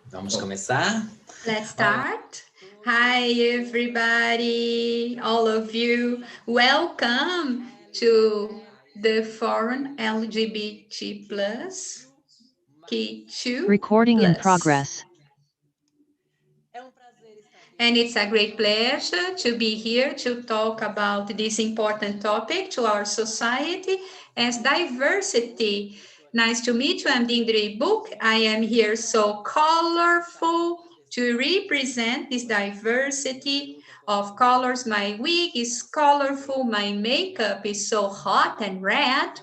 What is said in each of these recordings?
Vamos começar? Let's start. Hi, everybody, all of you. Welcome to the Forum LGBT plus Q2 Recording in plus. progress. And it's a great pleasure to be here to talk about this important topic to our society as diversity. Nice to meet you. I'm Dindri Book. I am here so colorful to represent this diversity of colors. My wig is colorful. My makeup is so hot and red.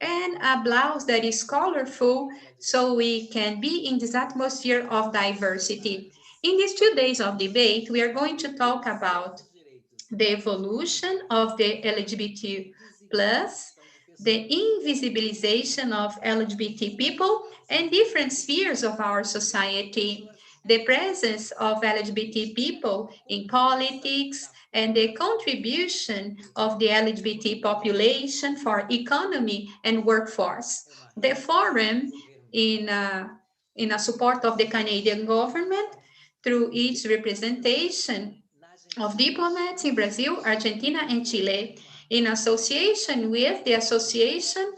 And a blouse that is colorful so we can be in this atmosphere of diversity. In these 2 days of debate, we are going to talk about the evolution of the LGBT plus, the invisibilization of LGBT people, and different spheres of our society, the presence of LGBT people in politics, and the contribution of the LGBT population for economy and workforce. The forum, in a support of the Canadian government, through its representation of diplomats in Brazil, Argentina, and Chile, in association with the Association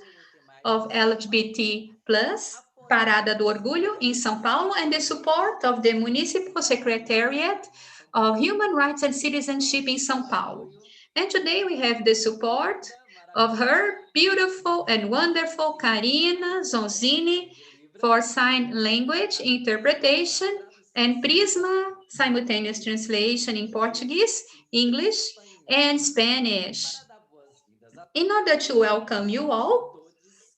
of LGBT plus Parada do Orgulho in São Paulo, and the support of the Municipal Secretariat of Human Rights and Citizenship in São Paulo. And today we have the support of her beautiful and wonderful Karina Zonzini for sign language interpretation and Prisma simultaneous translation in Portuguese, English, and Spanish. In order to welcome you all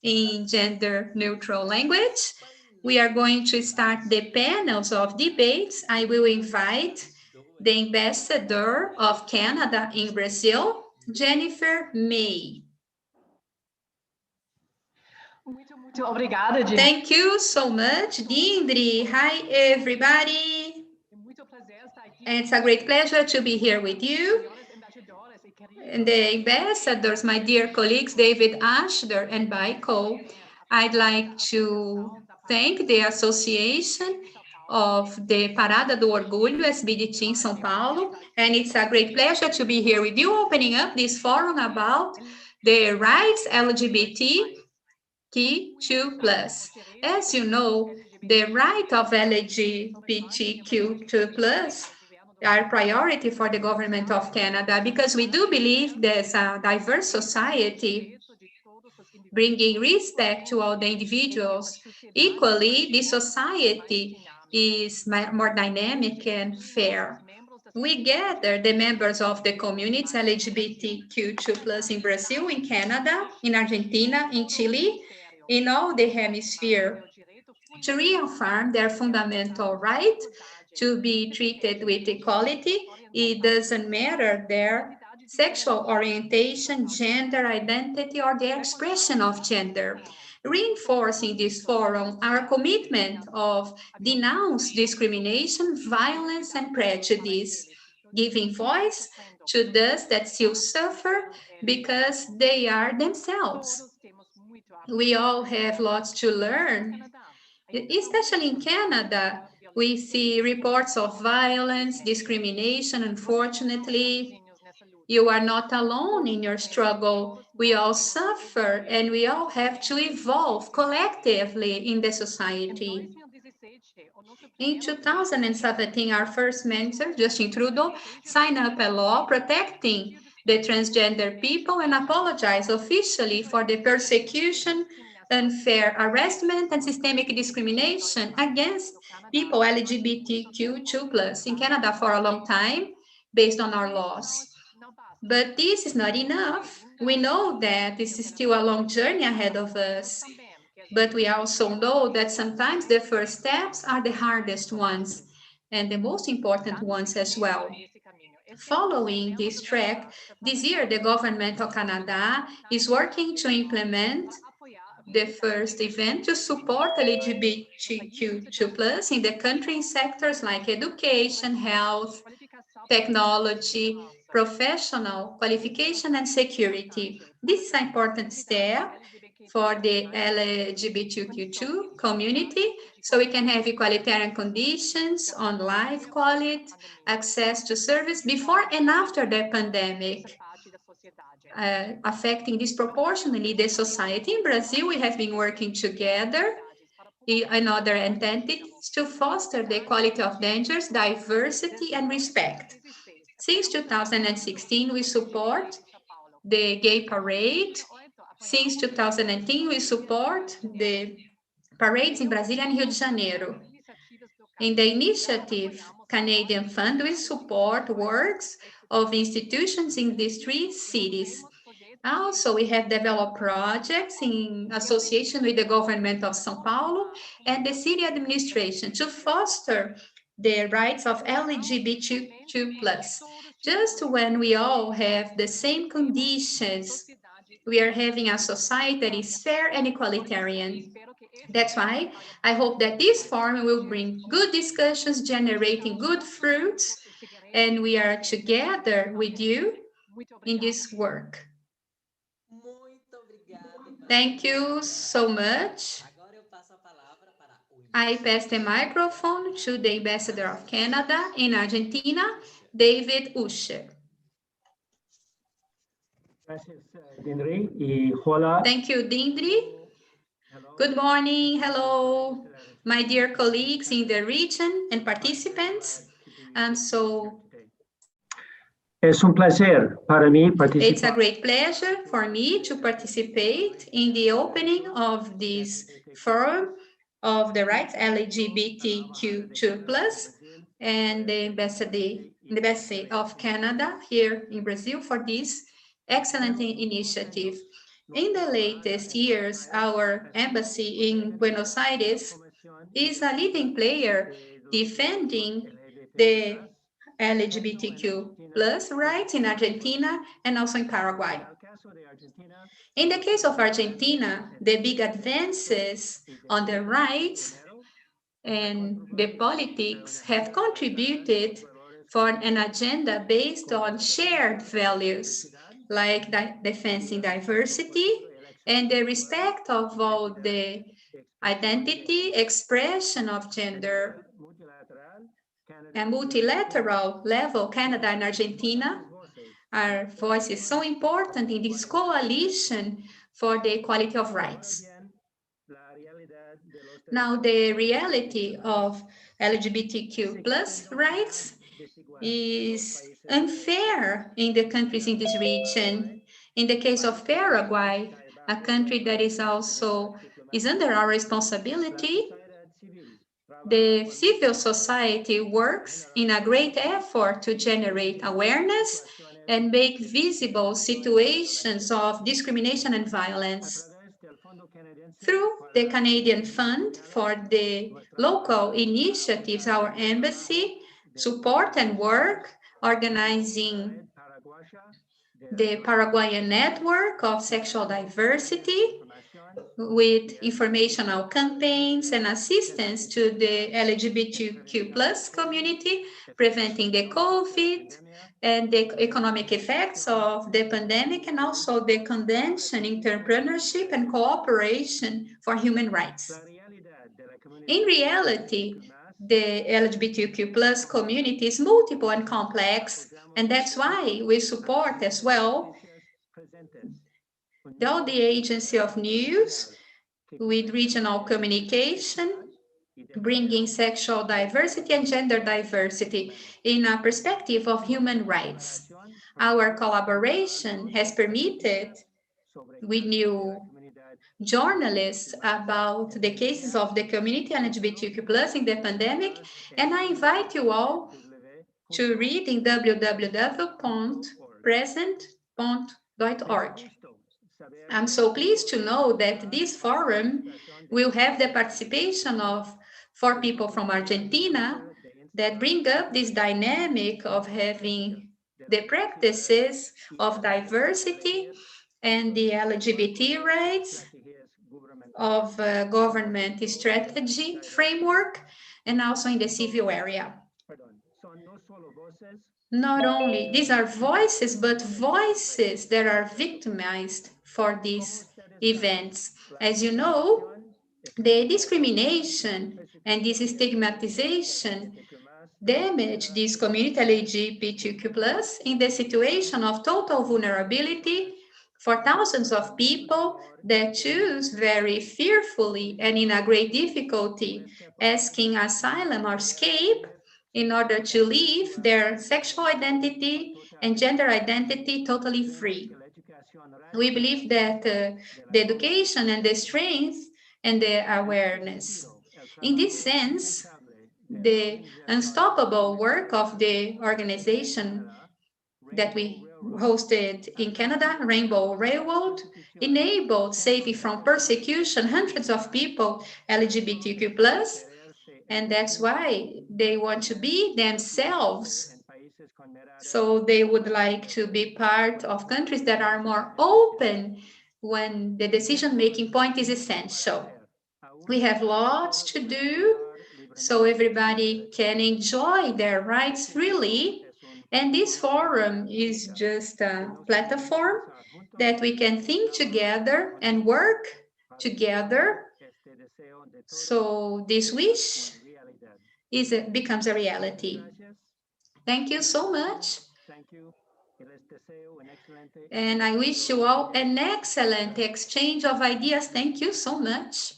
in gender neutral language, we are going to start the panels of debates. I will invite the ambassador of Canada in Brazil, Jennifer May. Muito obrigada, Dindri. Thank you so much, Dindri. Hi, everybody. It's a great pleasure to be here with you. And the ambassadors, my dear colleagues, David Ashder and Michael, I'd like to thank the Association of the Parada do Orgulho, SBDT in São Paulo. And it's a great pleasure to be here with you, opening up this forum about the rights LGBTQ2+. As you know, the right of LGBTQ2+ are priority for the government of Canada because we do believe there's a diverse society bringing respect to all the individuals. Equally, the society is more dynamic and fair. We gather the members of the communities LGBTQ2+ in Brazil, in Canada, in Argentina, in Chile, in all the hemisphere to reaffirm their fundamental right to be treated with equality. It doesn't matter their sexual orientation, gender identity, or the expression of gender. Reinforcing this forum our commitment of denounce discrimination, violence, and prejudice, giving voice to those that still suffer because they are themselves. We all have lots to learn, especially in Canada. We see reports of violence, discrimination. Unfortunately, you are not alone in your struggle. We all suffer and we all have to evolve collectively in the society. In 2017, our first minister, Justin Trudeau, signed up a law protecting the transgender people and apologized officially for the persecution, unfair harassment, and systemic discrimination against people LGBTQ2+ in Canada for a long time based on our laws. But this is not enough. We know that this is still a long journey ahead of us. But we also know that sometimes the first steps are the hardest ones and the most important ones as well. Following this track, this year the government of Canada is working to implement the first event to support LGBTQ2+ in the country in sectors like education, health, technology, professional qualification, and security. This is an important step for the LGBTQ2 community, so we can have equalitarian conditions on life quality, access to service before and after the pandemic, affecting disproportionately the society. In Brazil, we have been working together in other entities to foster the equality of dangers, diversity, and respect. Since 2016, we support the gay parade. Since 2010, we support the parades in Brasília and Rio de Janeiro. In the initiative Canadian Fund, we support works of institutions in these three cities. Also, we have developed projects in association with the government of São Paulo and the city administration to foster the rights of LGBTQ+. Just when we all have the same conditions, we are having a society that is fair and egalitarian. That's why I hope that this forum will bring good discussions, generating good fruits, and we are together with you in this work. Thank you so much. I pass the microphone to the Ambassador of Canada in Argentina, David Usher. Thank you, Dindri. Good morning. Hello, my dear colleagues in the region and participants. Es un placer para mí participar. It's a great pleasure for me to participate in the opening of this forum of the rights LGBTQ2+, and the Embassy of Canada here in Brazil for this excellent initiative. In the latest years, our embassy in Buenos Aires is a leading player defending the LGBTQ+ rights in Argentina and also in Paraguay. In the case of Argentina, the big advances on the rights and the politics have contributed for an agenda based on shared values, like defending diversity and the respect of all the identity, expression of gender. At multilateral level, Canada and Argentina, our voice is so important in this coalition for the equality of rights. Now, the reality of LGBTQ+ rights is unfair in the countries in this region. In the case of Paraguay, a country that is under our responsibility, the civil society works in a great effort to generate awareness and make visible situations of discrimination and violence. Through the Canadian Fund for the local initiatives, our embassy support and work organizing the Paraguayan network of sexual diversity with informational campaigns and assistance to the LGBTQ+ community, preventing the COVID and the economic effects of the pandemic, and also the convention, entrepreneurship, and cooperation for human rights. In reality, the LGBTQ+ community is multiple and complex, and that's why we support as well the agency of news with regional communication, bringing sexual diversity and gender diversity in a perspective of human rights. Our collaboration has permitted with new journalists about the cases of the community LGBTQ+ in the pandemic, and I invite you all to read in www.present.org. I'm so pleased to know that this forum will have the participation of 4 people from Argentina that bring up this dynamic of having the practices of diversity and the LGBT rights of government strategy framework, and also in the civil area. Not only these are voices, but voices that are victimized for this events. As you know, the discrimination and this stigmatization damage this community LGBTQ+ in the situation of total vulnerability for thousands of people that choose very fearfully and in a great difficulty asking asylum or escape in order to live their sexual identity and gender identity totally free. We believe that the education and the strength and the awareness. In this sense, the unstoppable work of the organization that we hosted in Canada, Rainbow Railroad, enabled saving from persecution hundreds of people LGBTQ+, and that's why they want to be themselves. So they would like to be part of countries that are more open when the decision-making point is essential. We have lots to do so everybody can enjoy their rights freely. And this forum is just a platform that we can think together and work together. So this wish becomes a reality. Thank you so much. And I wish you all an excellent exchange of ideas. Thank you so much.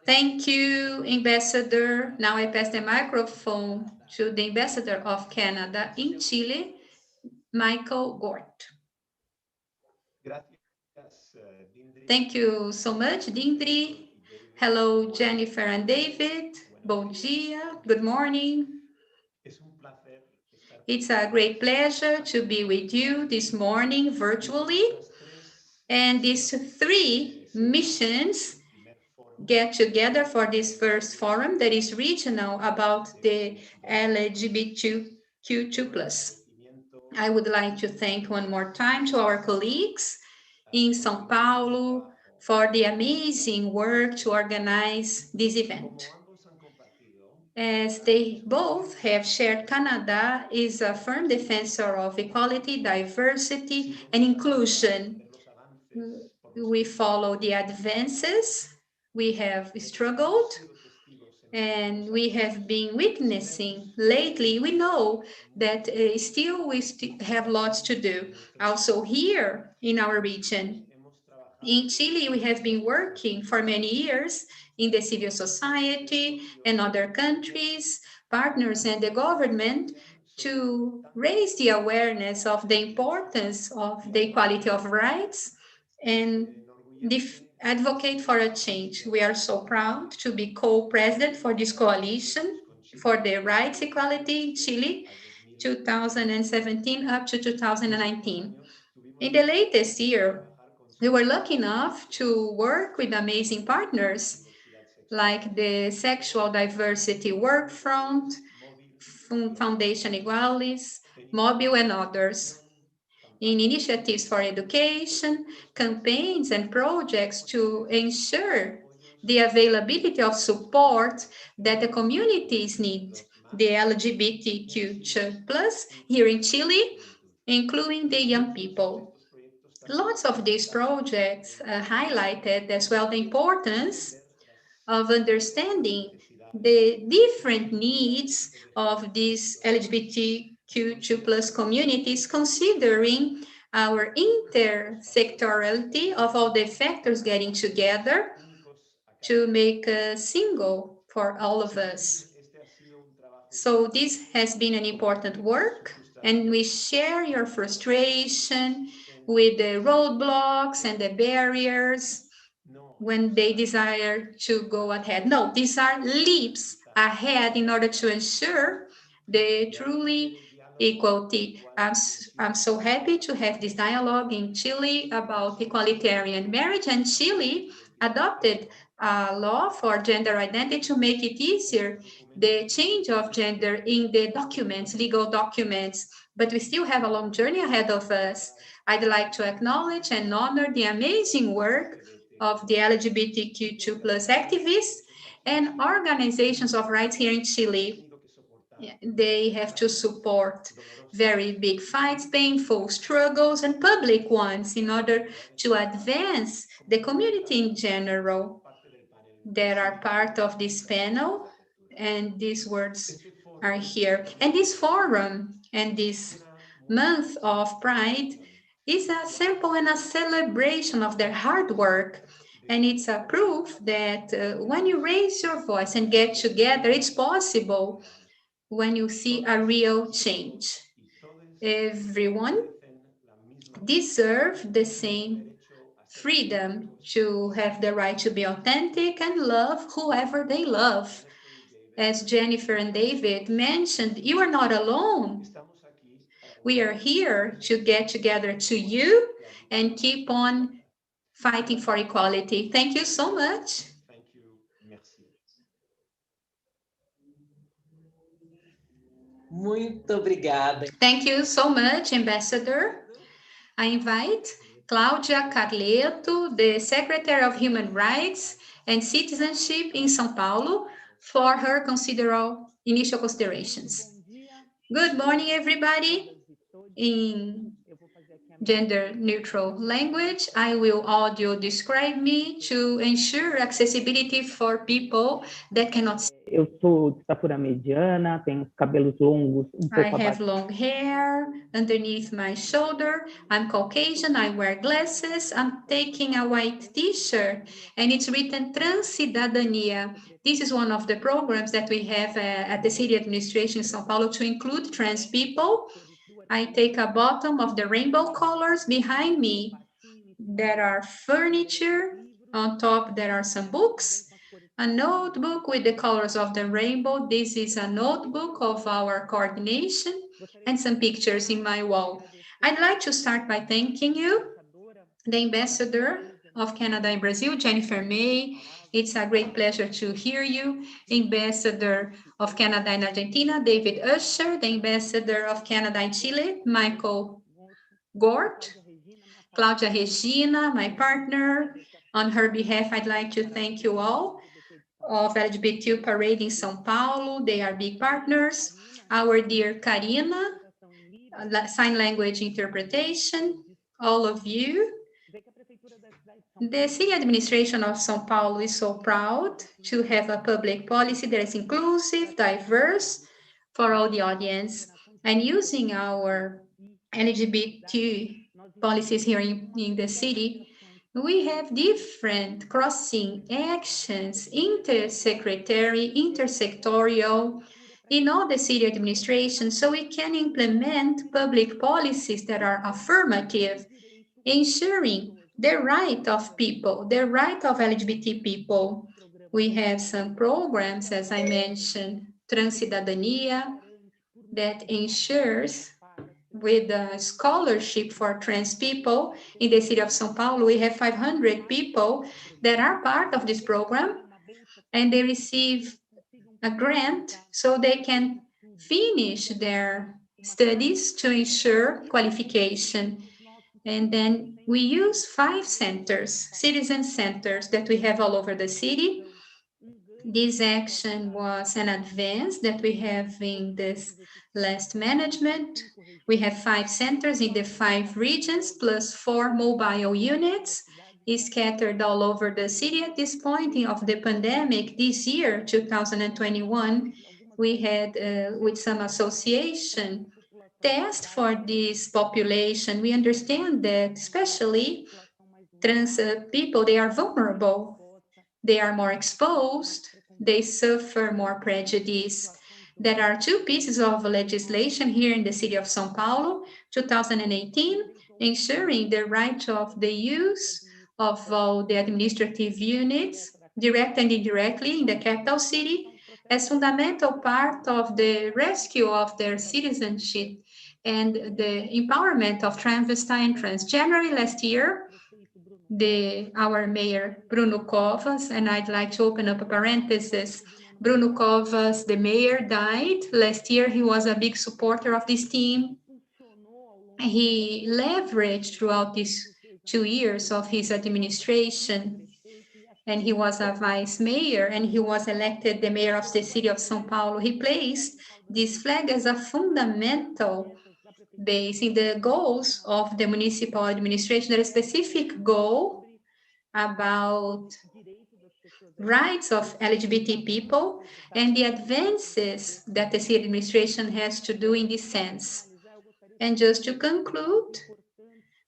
Thank you, Ambassador. Now I pass the microphone to the Ambassador of Canada in Chile, Michael Gort. Thank you so much, Dindri. Hello, Jennifer and David. Bom dia. Good morning. It's a great pleasure to be with you this morning virtually. And these three missions get together for this first forum that is regional about the LGBTQ2+. I would like to thank one more time to our colleagues in São Paulo for the amazing work to organize this event. As they both have shared, Canada is a firm defensor of equality, diversity, and inclusion. We follow the advances, we have struggled, and we have been witnessing lately. We know that still we have lots to do. Also here in our region. In Chile, we have been working for many years in the civil society and other countries, partners and the government to raise the awareness of the importance of the equality of rights and advocate for a change. We are so proud to be co-president for this coalition for the rights equality in Chile, 2017 up to 2019. In the latest year, we were lucky enough to work with amazing partners like the Sexual Diversity Workfront, Foundation Iguales, Mobile, and others, in initiatives for education, campaigns, and projects to ensure the availability of support that the communities need, the LGBTQ+ here in Chile, including the young people. Lots of these projects highlighted as well the importance of understanding the different needs of these LGBTQ2+ communities, considering our intersectorality of all the factors getting together to make a single for all of us. So this has been an important work, and we share your frustration with the roadblocks and the barriers when they desire to go ahead. No, these are leaps ahead in order to ensure the truly equality. I'm so happy to have this dialogue in Chile about egalitarian marriage, and Chile adopted a law for gender identity to make it easier, the change of gender in the documents, legal documents, but we still have a long journey ahead of us. I'd like to acknowledge and honor the amazing work of the LGBTQ2+ activists and organizations of rights here in Chile. They have to support very big fights, painful struggles, and public ones in order to advance the community in general that are part of this panel, and these words are here. And this forum and this month of Pride is a sample and a celebration of their hard work. And it's a proof that when you raise your voice and get together, it's possible when you see a real change. Everyone deserves the same freedom to have the right to be authentic and love whoever they love. As Jennifer and David mentioned, you are not alone. We are here to get together to you and keep on fighting for equality. Thank you so much. Muito obrigada. Thank you so much, Ambassador. I invite Cláudia Carleto, the Secretary of Human Rights and Citizenship in São Paulo, for her initial considerations. Good morning, everybody. In gender-neutral language, I will audio describe me to ensure accessibility for people that cannot see. Eu sou de estatura mediana, tenho os cabelos longos, I have long hair underneath my shoulder. I'm Caucasian. I wear glasses. I'm taking a white T-shirt, and it's written Transcidadania. This is one of the programs that we have at the city administration in São Paulo to include trans people. I take a bottom of the rainbow colors behind me. There are furniture. On top, there are some books. A notebook with the colors of the rainbow. This is a notebook of our coordination, and some pictures in my wall. I'd like to start by thanking you, the Ambassador of Canada in Brazil, Jennifer May. It's a great pleasure to hear you. Ambassador of Canada in Argentina, David Usher. The Ambassador of Canada in Chile, Michael Gort. Cláudia Regina, my partner. On her behalf, I'd like to thank you all of LGBTQ Parade in São Paulo. They are big partners. Our dear Karina, sign language interpretation, all of you. The city administration of São Paulo is so proud to have a public policy that is inclusive, diverse for all the audience, and using our LGBT policies here in the city, we have different crossing actions, intersecretary, intersectorial, in all the city administration, so we can implement public policies that are affirmative, ensuring the right of people, the right of LGBT people. We have some programs, as I mentioned, Transcidadania, that ensures with a scholarship for trans people in the city of São Paulo. We have 500 people that are part of this program, and they receive a grant so they can finish their studies to ensure qualification. And then we use 5 centers, citizen centers that we have all over the city. This action was an advance that we have in this last management. We have 5 centers in the 5 regions, plus 4 mobile units scattered all over the city. At this point of the pandemic, this year, 2021, we had, with some association, test for this population. We understand that especially trans people, they are vulnerable, they are more exposed, they suffer more prejudice. There are 2 pieces of legislation here in the city of São Paulo, 2018, ensuring the right of the use of all the administrative units, direct and indirectly, in the capital city, as fundamental part of the rescue of their citizenship and the empowerment of transvestite and trans. January last year, our mayor, Bruno Covas, and I'd like to open up a parenthesis. Bruno Covas, the mayor, died last year. He was a big supporter of this team. He leveraged throughout these 2 years of his administration and he was a vice mayor, and he was elected the mayor of the city of São Paulo. He placed this flag as a fundamental base in the goals of the municipal administration. There is a specific goal about rights of LGBT people and the advances that the city administration has to do in this sense. And just to conclude,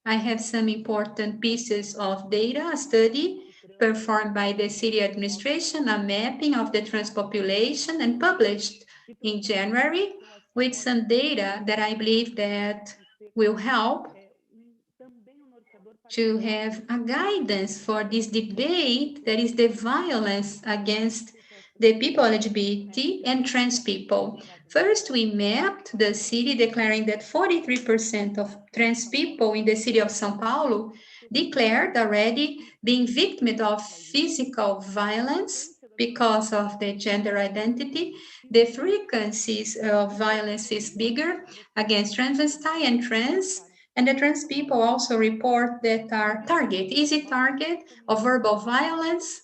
I have some important pieces of data, a study performed by the city administration, a mapping of the trans population, and published in January with some data that I believe that will help to have a guidance for this debate that is the violence against the people LGBT and trans people. First, we mapped the city, declaring that 43% of trans people in the city of São Paulo declared already being victims of physical violence because of the gender identity. The frequencies of violence is bigger against transvestite and trans, and the trans people also report that are easy target of verbal violence,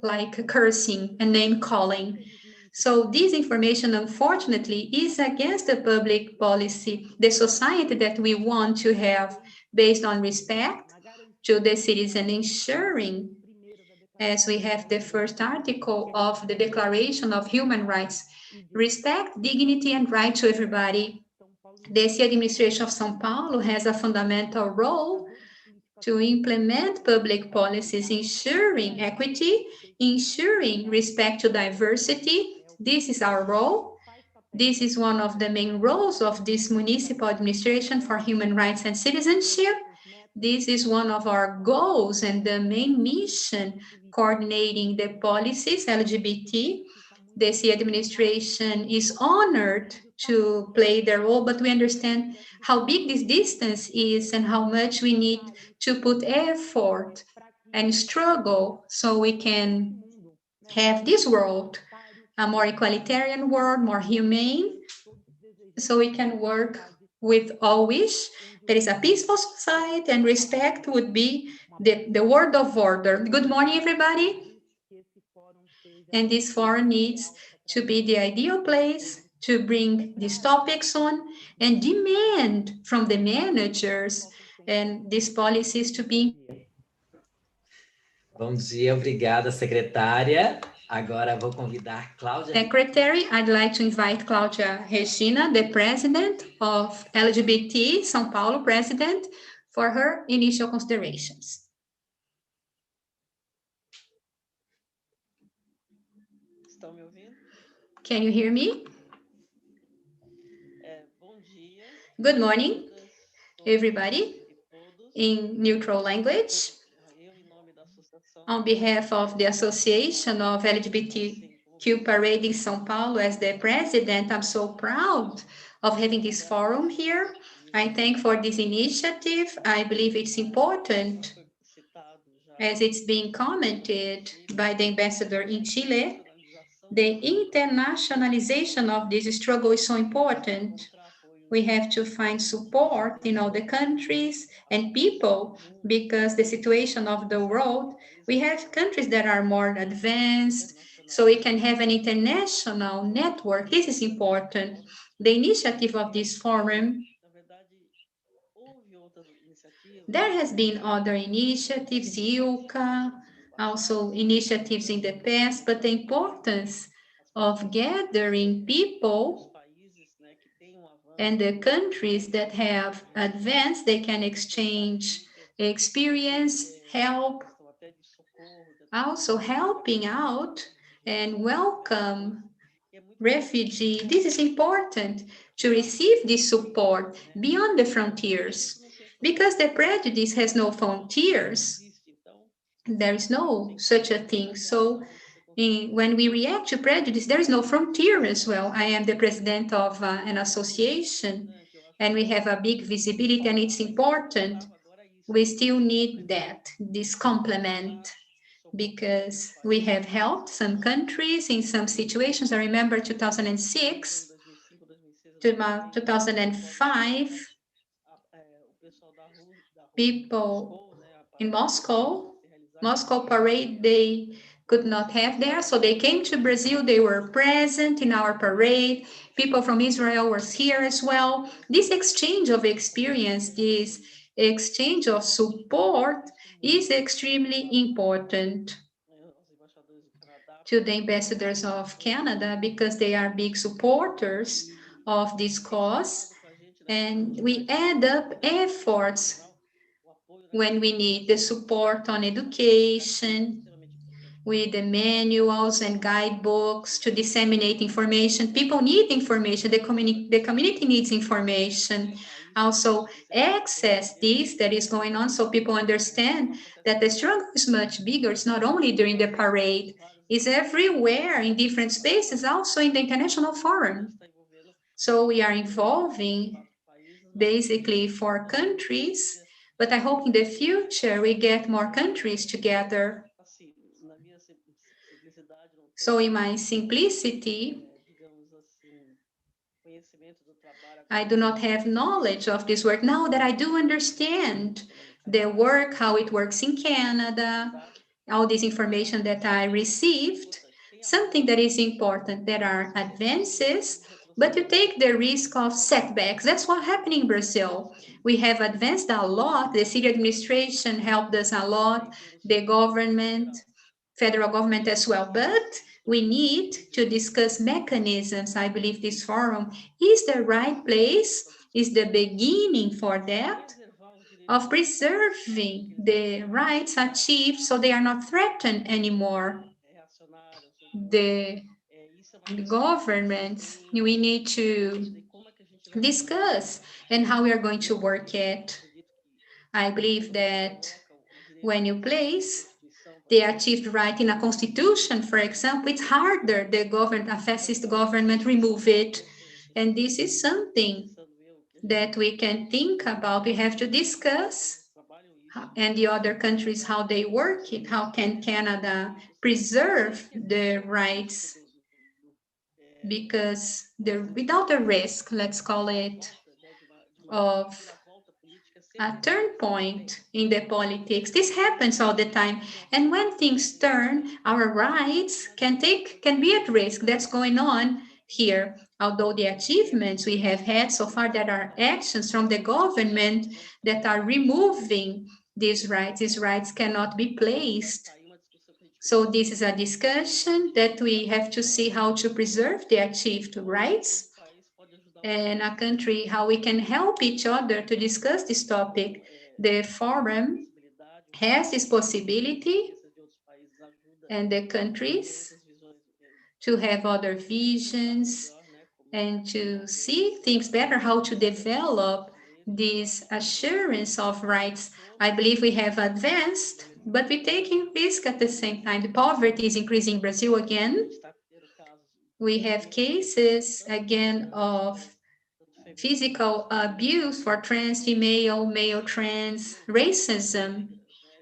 like cursing and name calling. So this information, unfortunately, is against the public policy, the society that we want to have based on respect to the citizen, ensuring, as we have the first article of the Declaration of Human Rights, respect, dignity, and right to everybody. The city administration of São Paulo has a fundamental role to implement public policies ensuring equity, ensuring respect to diversity. This is our role. This is one of the main roles of this municipal administration for human rights and citizenship. This is one of our goals and the main mission coordinating the policies LGBT. The city administration is honored to play their role, but we understand how big this distance is and how much we need to put effort and struggle so we can have this world, a more egalitarian world, more humane, so we can work with all wish. There is a peaceful society, and respect would be the word of order. Good morning, everybody. And this forum needs to be the ideal place to bring these topics on and demand from the managers and these policies to be. Bom dia, obrigada, secretária. Agora vou convidar Cláudia. Secretary, I'd like to invite Cláudia Regina, the president of LGBT São Paulo, president, for her initial considerations. Estão me ouvindo? Can you hear me? Bom dia. Good morning, everybody, in neutral language. On behalf of the Association of LGBTQ Parade in São Paulo, as the president, I'm so proud of having this forum here. I thank for this initiative. I believe it's important, as it's being commented by the ambassador in Chile. The internationalization of this struggle is so important. We have to find support in all the countries and people, because the situation of the world, we have countries that are more advanced, so we can have an international network. This is important. The initiative of this forum, there has been other initiatives, IUCA, also initiatives in the past, but the importance of gathering people and the countries that have advanced, they can exchange experience, help, also helping out and welcome refugee. This is important to receive this support beyond the frontiers, because the prejudice has no frontiers. There is no such a thing. So when we react to prejudice, there is no frontier as well. I am the president of an association, and we have a big visibility, and it's important. We still need that, this complement, because we have helped some countries in some situations. I remember 2006, 2005, people in Moscow Moscow parade, they could not have there, so they came to Brazil. They were present in our parade. People from Israel were here as well. This exchange of experience, this exchange of support is extremely important to the ambassadors of Canada because they are big supporters of this cause, and we add up efforts when we need the support on education, with the manuals and guidebooks to disseminate information. People need information, the community needs information. Also, access this that is going on so people understand that the struggle is much bigger. It's not only during the parade, it's everywhere in different spaces, also in the international forum. So we are involving basically 4 countries, but I hope in the future we get more countries together. So in my simplicity, I do not have knowledge of this work. Now that I do understand the work, how it works in Canada, all this information that I received, something that is important, there are advances, but you take the risk of setbacks. That's what happened in Brazil. We have advanced a lot. The city administration helped us a lot, the government, federal government as well, but we need to discuss mechanisms. I believe this forum is the right place, is the beginning for that, of preserving the rights achieved so they are not threatened anymore. The governments, we need to discuss and how we are going to work it. I believe that when you place the achieved right in a constitution, for example, it's harder the government, a fascist government, remove it. And this is something that we can think about. We have to discuss, and the other countries, how they work it, how can Canada preserve the rights, because without a risk, let's call it, of a turn point in the politics. This happens all the time. And when things turn, our rights can be at risk. That's going on here. Although the achievements we have had so far, that are actions from the government that are removing these rights cannot be placed. So this is a discussion that we have to see how to preserve the achieved rights, and a country, how we can help each other to discuss this topic. The forum has this possibility, and the countries to have other visions and to see things better, how to develop this assurance of rights. I believe we have advanced, but we're taking risk at the same time. The poverty is increasing in Brazil again. We have cases again of physical abuse for trans, female, male, trans, racism.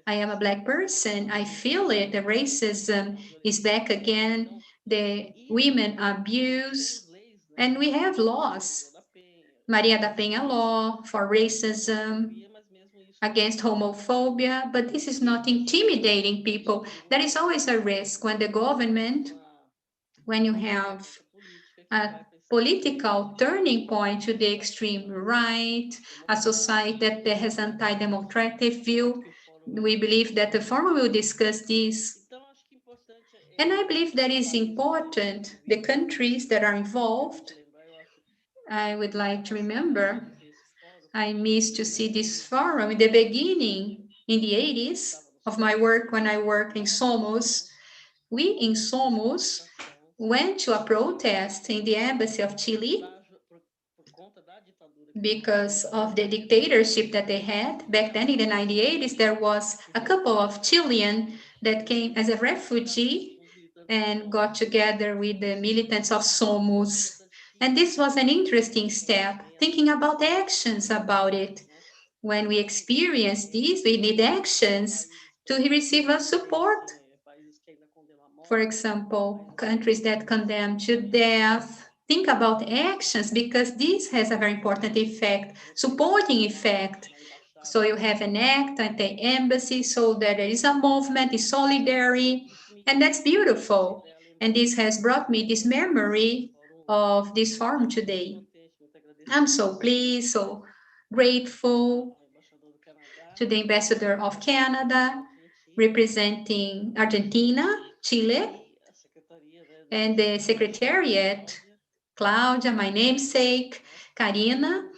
I am a Black person. I feel it. The racism is back again. The women abuse, and we have laws. Maria da Penha law for racism, against homophobia, but this is not intimidating people. There is always a risk when the government, when you have a political turning point to the extreme right, a society that has anti-democratic view. We believe that the forum will discuss this. And I believe that is important, the countries that are involved. I would like to remember, I missed to see this forum in the beginning, in the 80s of my work, when I worked in Somos. We in Somos went to a protest in the embassy of Chile because of the dictatorship that they had. Back then in the 1980s, there was a couple of Chilean that came as a refugee and got together with the militants of Somos. And this was an interesting step, thinking about actions about it. When we experience this, we need actions to receive our support. For example, countries that condemn to death, think about actions, because this has a very important effect, supporting effect. So you have an act at the embassy so that there is a movement, is solidarity, and that's beautiful. And this has brought me this memory of this forum today. I'm so pleased, so grateful to the ambassador of Canada, representing Argentina, Chile, and the secretariat, Claudia, my namesake, Karina,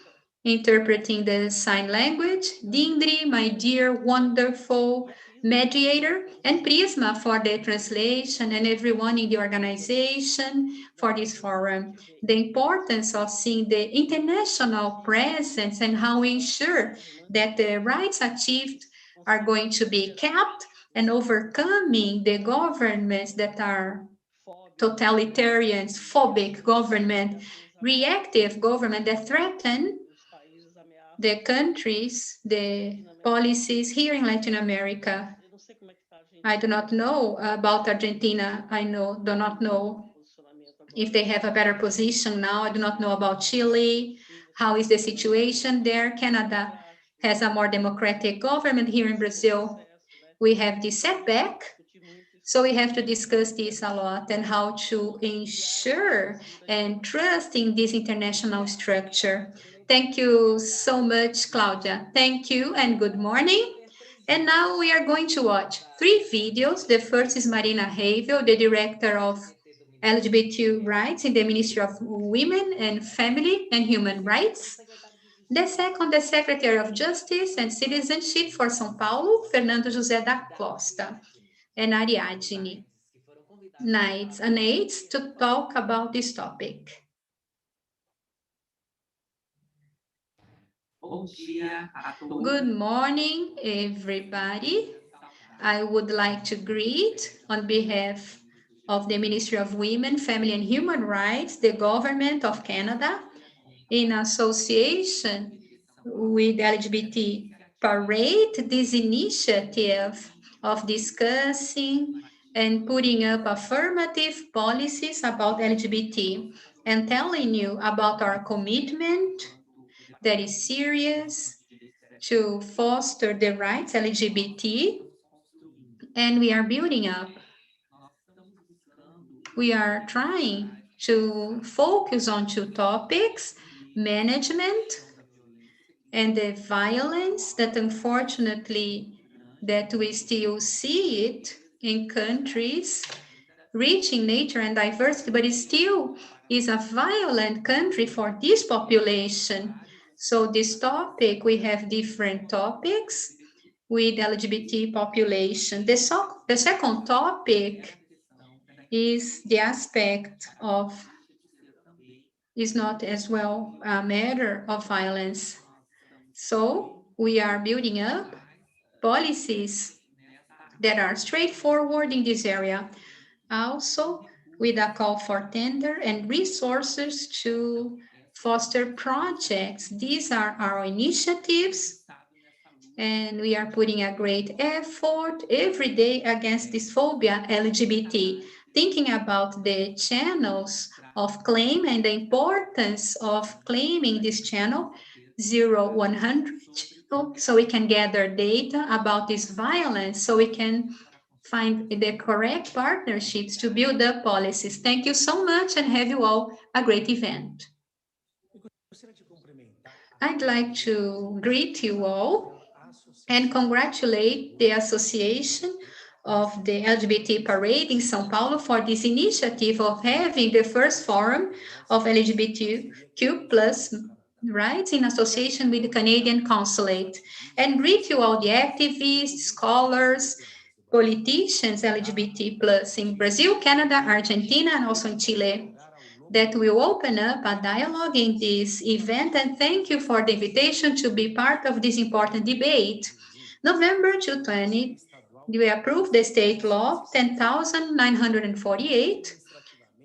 interpreting the sign language, Dindri, my dear, wonderful mediator, and Prisma for the translation, and everyone in the organization for this forum. The importance of seeing the international presence and how we ensure that the rights achieved are going to be kept and overcoming the governments that are totalitarian, phobic government, reactive government that threaten the countries, the policies here in Latin America. I do not know about Argentina. Do not know if they have a better position now. I do not know about Chile. How is the situation there? Canada has a more democratic government. Here in Brazil, we have this setback. So we have to discuss this a lot and how to ensure and trust in this international structure. Thank you so much, Claudia. Thank you and good morning. And now we are going to watch 3 videos. The first is Marina Havel, the director of LGBTQ rights in the Ministry of Women and Family and Human Rights. The second, the Secretary of Justice and Citizenship for São Paulo, Fernando José da Costa, and Ariadne Nates to talk about this topic. Good morning, everybody. I would like to greet on behalf of the Ministry of Women, Family and Human Rights, the Government of Canada, in association with LGBT Parade, this initiative of discussing and putting up affirmative policies about LGBT and telling you about our commitment that is serious to foster the rights LGBT, and we are building up. We are trying to focus on 2 topics: management and the violence that unfortunately that we still see it in countries rich in nature and diversity, but it still is a violent country for this population. So this topic, we have different topics with LGBT population. The second topic is the aspect of, is not as well a matter of violence. So we are building up policies that are straightforward in this area. Also, with a call for tender and resources to foster projects. These are our initiatives, and we are putting a great effort every day against this phobia LGBT, thinking about the channels of claim and the importance of claiming this channel 0100, so we can gather data about this violence, so we can find the correct partnerships to build up policies. Thank you so much and have you all a great event. I'd like to greet you all and congratulate the Association of the LGBT Parade in São Paulo for this initiative of having the first forum of LGBTQ plus rights in association with the Canadian Consulate. And greet you all the activists, scholars, politicians, LGBT plus in Brazil, Canada, Argentina, and also in Chile, that will open up a dialogue in this event. And thank you for the invitation to be part of this important debate. November 2020, we approved the state law 10,948,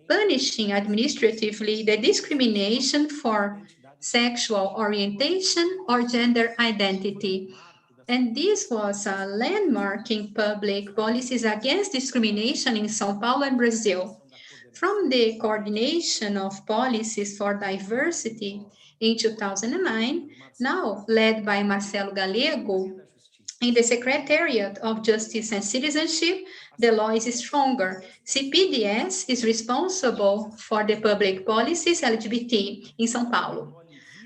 punishing administratively the discrimination for sexual orientation or gender identity. And this was a landmark in public policies against discrimination in São Paulo and Brazil. From the coordination of policies for diversity in 2009, now led by Marcelo Galego. In the Secretariat of Justice and Citizenship, the law is stronger. CPDS is responsible for the public policies LGBT in São Paulo.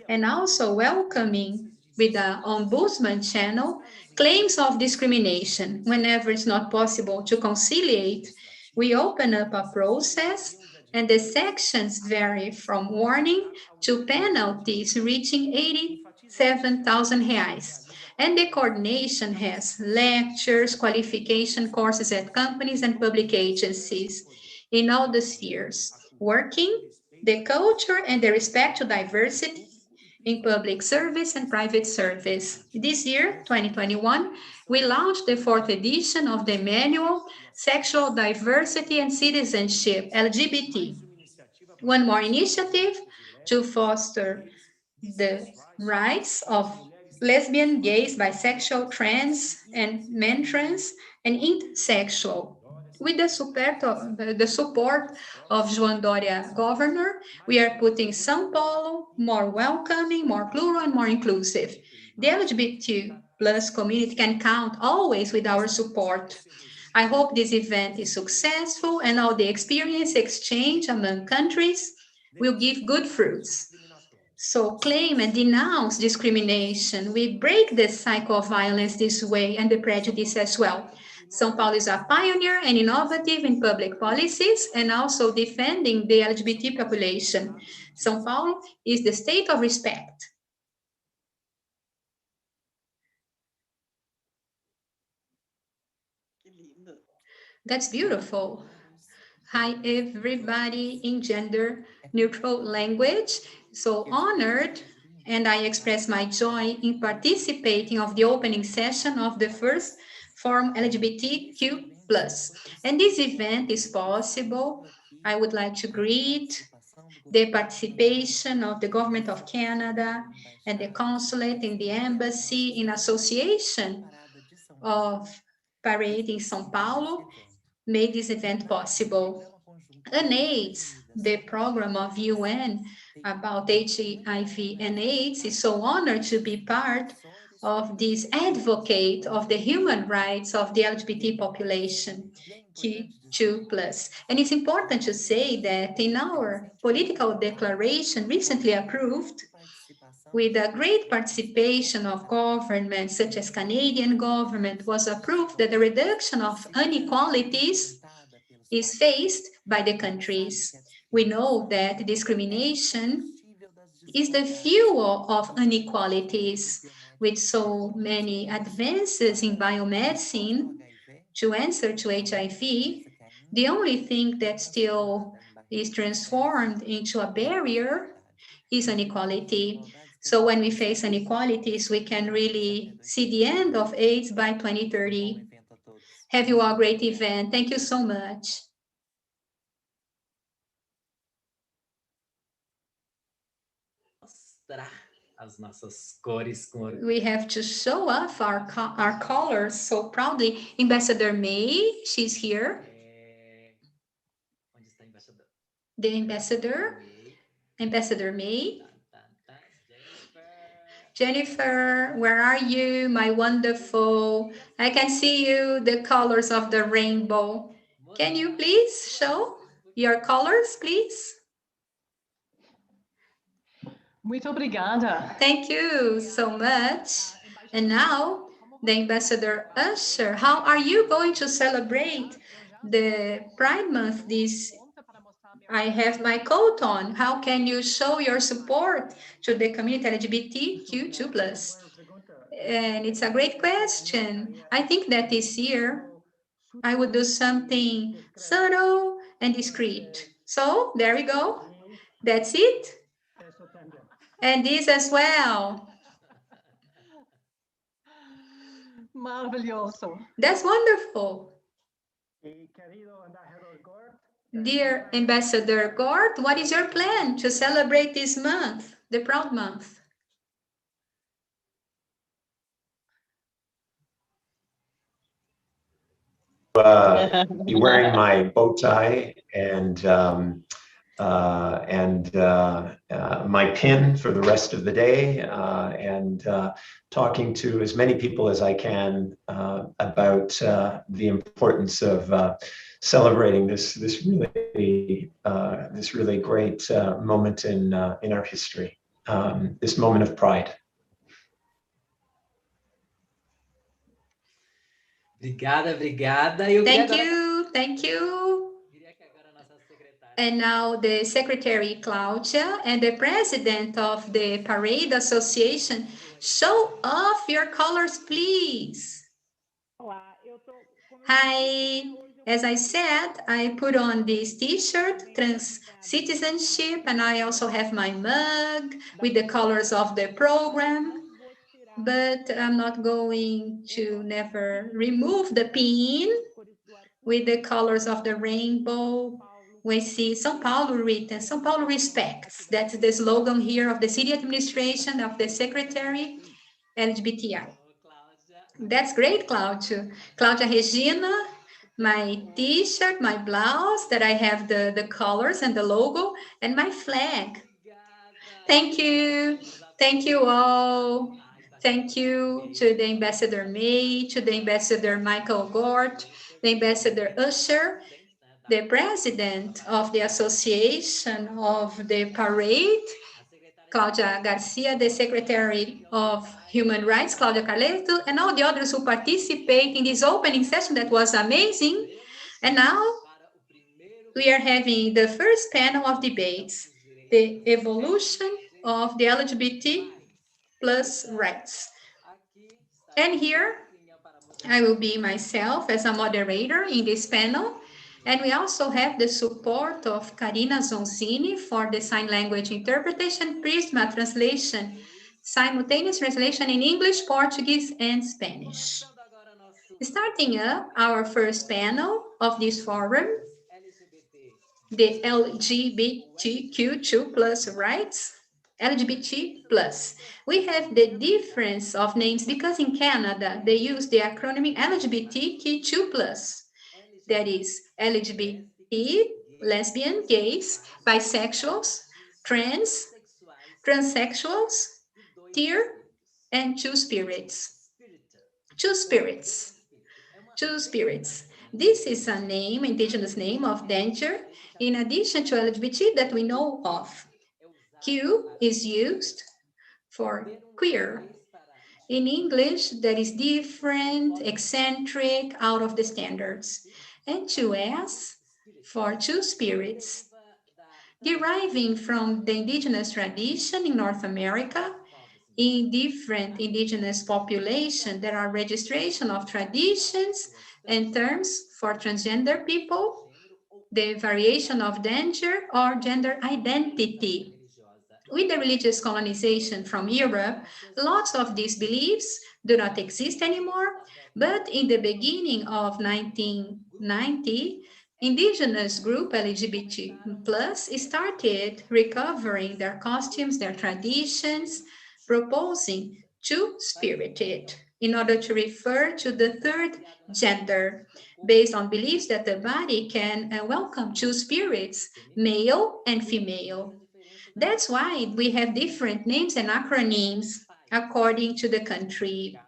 And also welcoming with the Ombudsman channel claims of discrimination. Whenever it's not possible to conciliate, we open up a process and the sections vary from warning to penalties reaching 87,000 reais. And the coordination has lectures, qualification courses at companies and public agencies in all the spheres, working the culture and the respect to diversity in public service and private service. This year, 2021, we launched the 4th edition of the manual Sexual Diversity and Citizenship, LGBT. One more initiative to foster the rights of lesbian, gays, bisexual, trans, and men trans, and intersexual. With the support of João Doria governor, we are putting São Paulo more welcoming, more plural, and more inclusive. The LGBT plus community can count always with our support. I hope this event is successful and all the experience exchange among countries will give good fruits. So claim and denounce discrimination. We break the cycle of violence this way and the prejudice as well. São Paulo is a pioneer and innovative in public policies and also defending the LGBT population. São Paulo is the state of respect. That's beautiful. Hi, everybody in gender neutral language. So honored, and I express my joy in participating of the opening session of the first Forum LGBTQ+. And this event is possible. I would like to greet the participation of the Government of Canada and the consulate and the embassy in association of Parade in São Paulo made this event possible. UNAIDS, the program of UN about HIV and AIDS, is so honored to be part of this advocate of the human rights of the LGBT population, Q2+. And it's important to say that in our political declaration recently approved, with a great participation of governments such as Canadian government, was approved that the reduction of inequalities is faced by the countries. We know that discrimination is the fuel of inequalities. With so many advances in biomedicine to answer to HIV, the only thing that still is transformed into a barrier is inequality. So when we face inequalities, we can really see the end of AIDS by 2030. Have you all a great event. Thank you so much. As nossas cores com orgulho. We have to show off our colors so proudly. Ambassador May, she's here. Onde está a embaixadora? The ambassador, Ambassador May. Jennifer, where are you, my wonderful? I can see you, the colors of the rainbow. Can you please show your colors, please? Muito obrigada. Thank you so much. And now, the Ambassador Usher, how are you going to celebrate the Pride Month this? I have my coat on. How can you show your support to the community LGBTQ2+? And it's a great question. I think that this year I would do something subtle and discreet. So there we go. That's it. And this as well. Maravilhoso. That's wonderful. Dear Ambassador Gord, what is your plan to celebrate this month, the Proud Month? Be wearing my bow tie and and my pin for the rest of the day, and talking to as many people as I can about the importance of celebrating this really great moment in our history, this moment of pride. Obrigada. Thank you. And now the Secretary Claudia and the President of the Parade Association, show off your colors, please. Hi, as I said, I put on this t-shirt, Trans Citizenship, and I also have my mug with the colors of the program. But I'm not going to never remove the pin with the colors of the rainbow. We see São Paulo written, São Paulo respects. That's the slogan here of the city administration, of the secretary, LGBTI. That's great, Claudia. Claudia Regina, my t-shirt, my blouse, that I have the colors and the logo, and my flag. Thank you. Thank you all. Thank you to the Ambassador May, to the Ambassador Michael Gort, the Ambassador Usher, the President of the Association of the Parade, Claudia Garcia, the Secretary of Human Rights, Claudia Carleto, and all the others who participate in this opening session that was amazing. And now we are having the first panel of debates, the evolution of the LGBT plus rights. And here I will be myself as a moderator in this panel. And we also have the support of Karina Zonzini for the sign language interpretation, Prisma translation, simultaneous translation in English, Portuguese, and Spanish. Starting up our first panel of this forum, the LGBTQ2 plus rights, LGBT plus. We have the difference of names because in Canada, they use the acronym LGBTQ2 plus. That is LGBT, lesbian, gays, bisexuals, trans, transsexuals, queer, and two spirits. Two spirits. Two spirits. This is a name, indigenous name of danger, in addition to LGBT that we know of. Q is used for queer. In English, that is different, eccentric, out of the standards. And 2S for two spirits. Deriving from the indigenous tradition in North America, in different indigenous population, there are registration of traditions and terms for transgender people, the variation of danger or gender identity. With the religious colonization from Europe, lots of these beliefs do not exist anymore, but in the beginning of 1990, indigenous group LGBT plus started recovering their costumes, their traditions, proposing two-spirited in order to refer to the third gender, based on beliefs that the body can welcome two spirits, male and female. That's why we have different names and acronyms according to the country.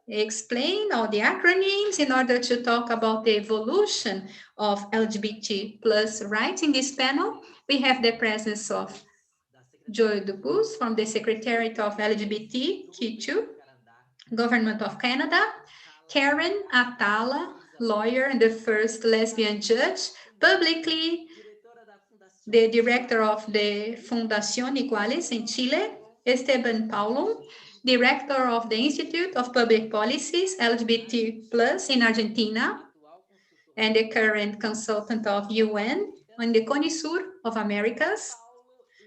Explain all the acronyms in order to talk about the evolution of LGBT plus rights in this panel. We have the presence of Joy Dubus from the Secretariat of LGBTQ2, Government of Canada, Karen Atala, lawyer and the first lesbian judge, publicly the director of the Fundación Iguales in Chile, Esteban Paulo, director of the Institute of Public Policies, LGBT plus in Argentina, and the current consultant of UN on the CONISUR of Americas,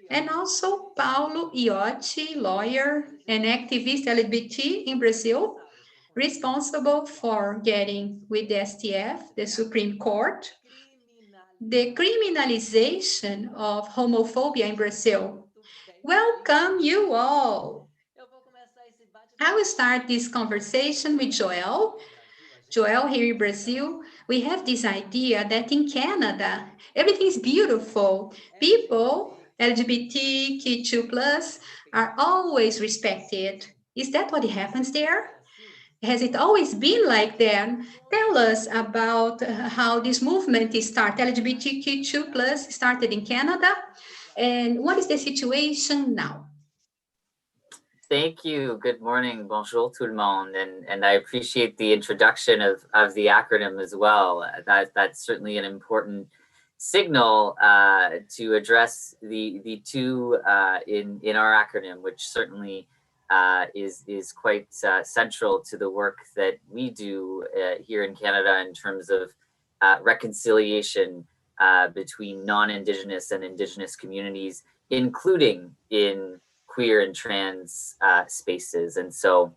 and also Paulo Iotti, lawyer and activist LGBT in Brazil, responsible for getting with the STF, the Supreme Court, the criminalization of homophobia in Brazil. Welcome you all. I will start this conversation with Joel. Joel, here in Brazil, we have this idea that in Canada, everything is beautiful. People, LGBTQ2+, are always respected. Is that what happens there? Has it always been like that? Tell us about how this movement started, LGBTQ2+ started in Canada, and what is the situation now? Thank you. Good morning. Bonjour tout le monde. And I appreciate the introduction of the acronym as well. That's certainly an important signal to address the two in our acronym, which certainly is quite central to the work that we do here in Canada in terms of reconciliation between non-Indigenous and Indigenous communities, including in queer and trans spaces. And so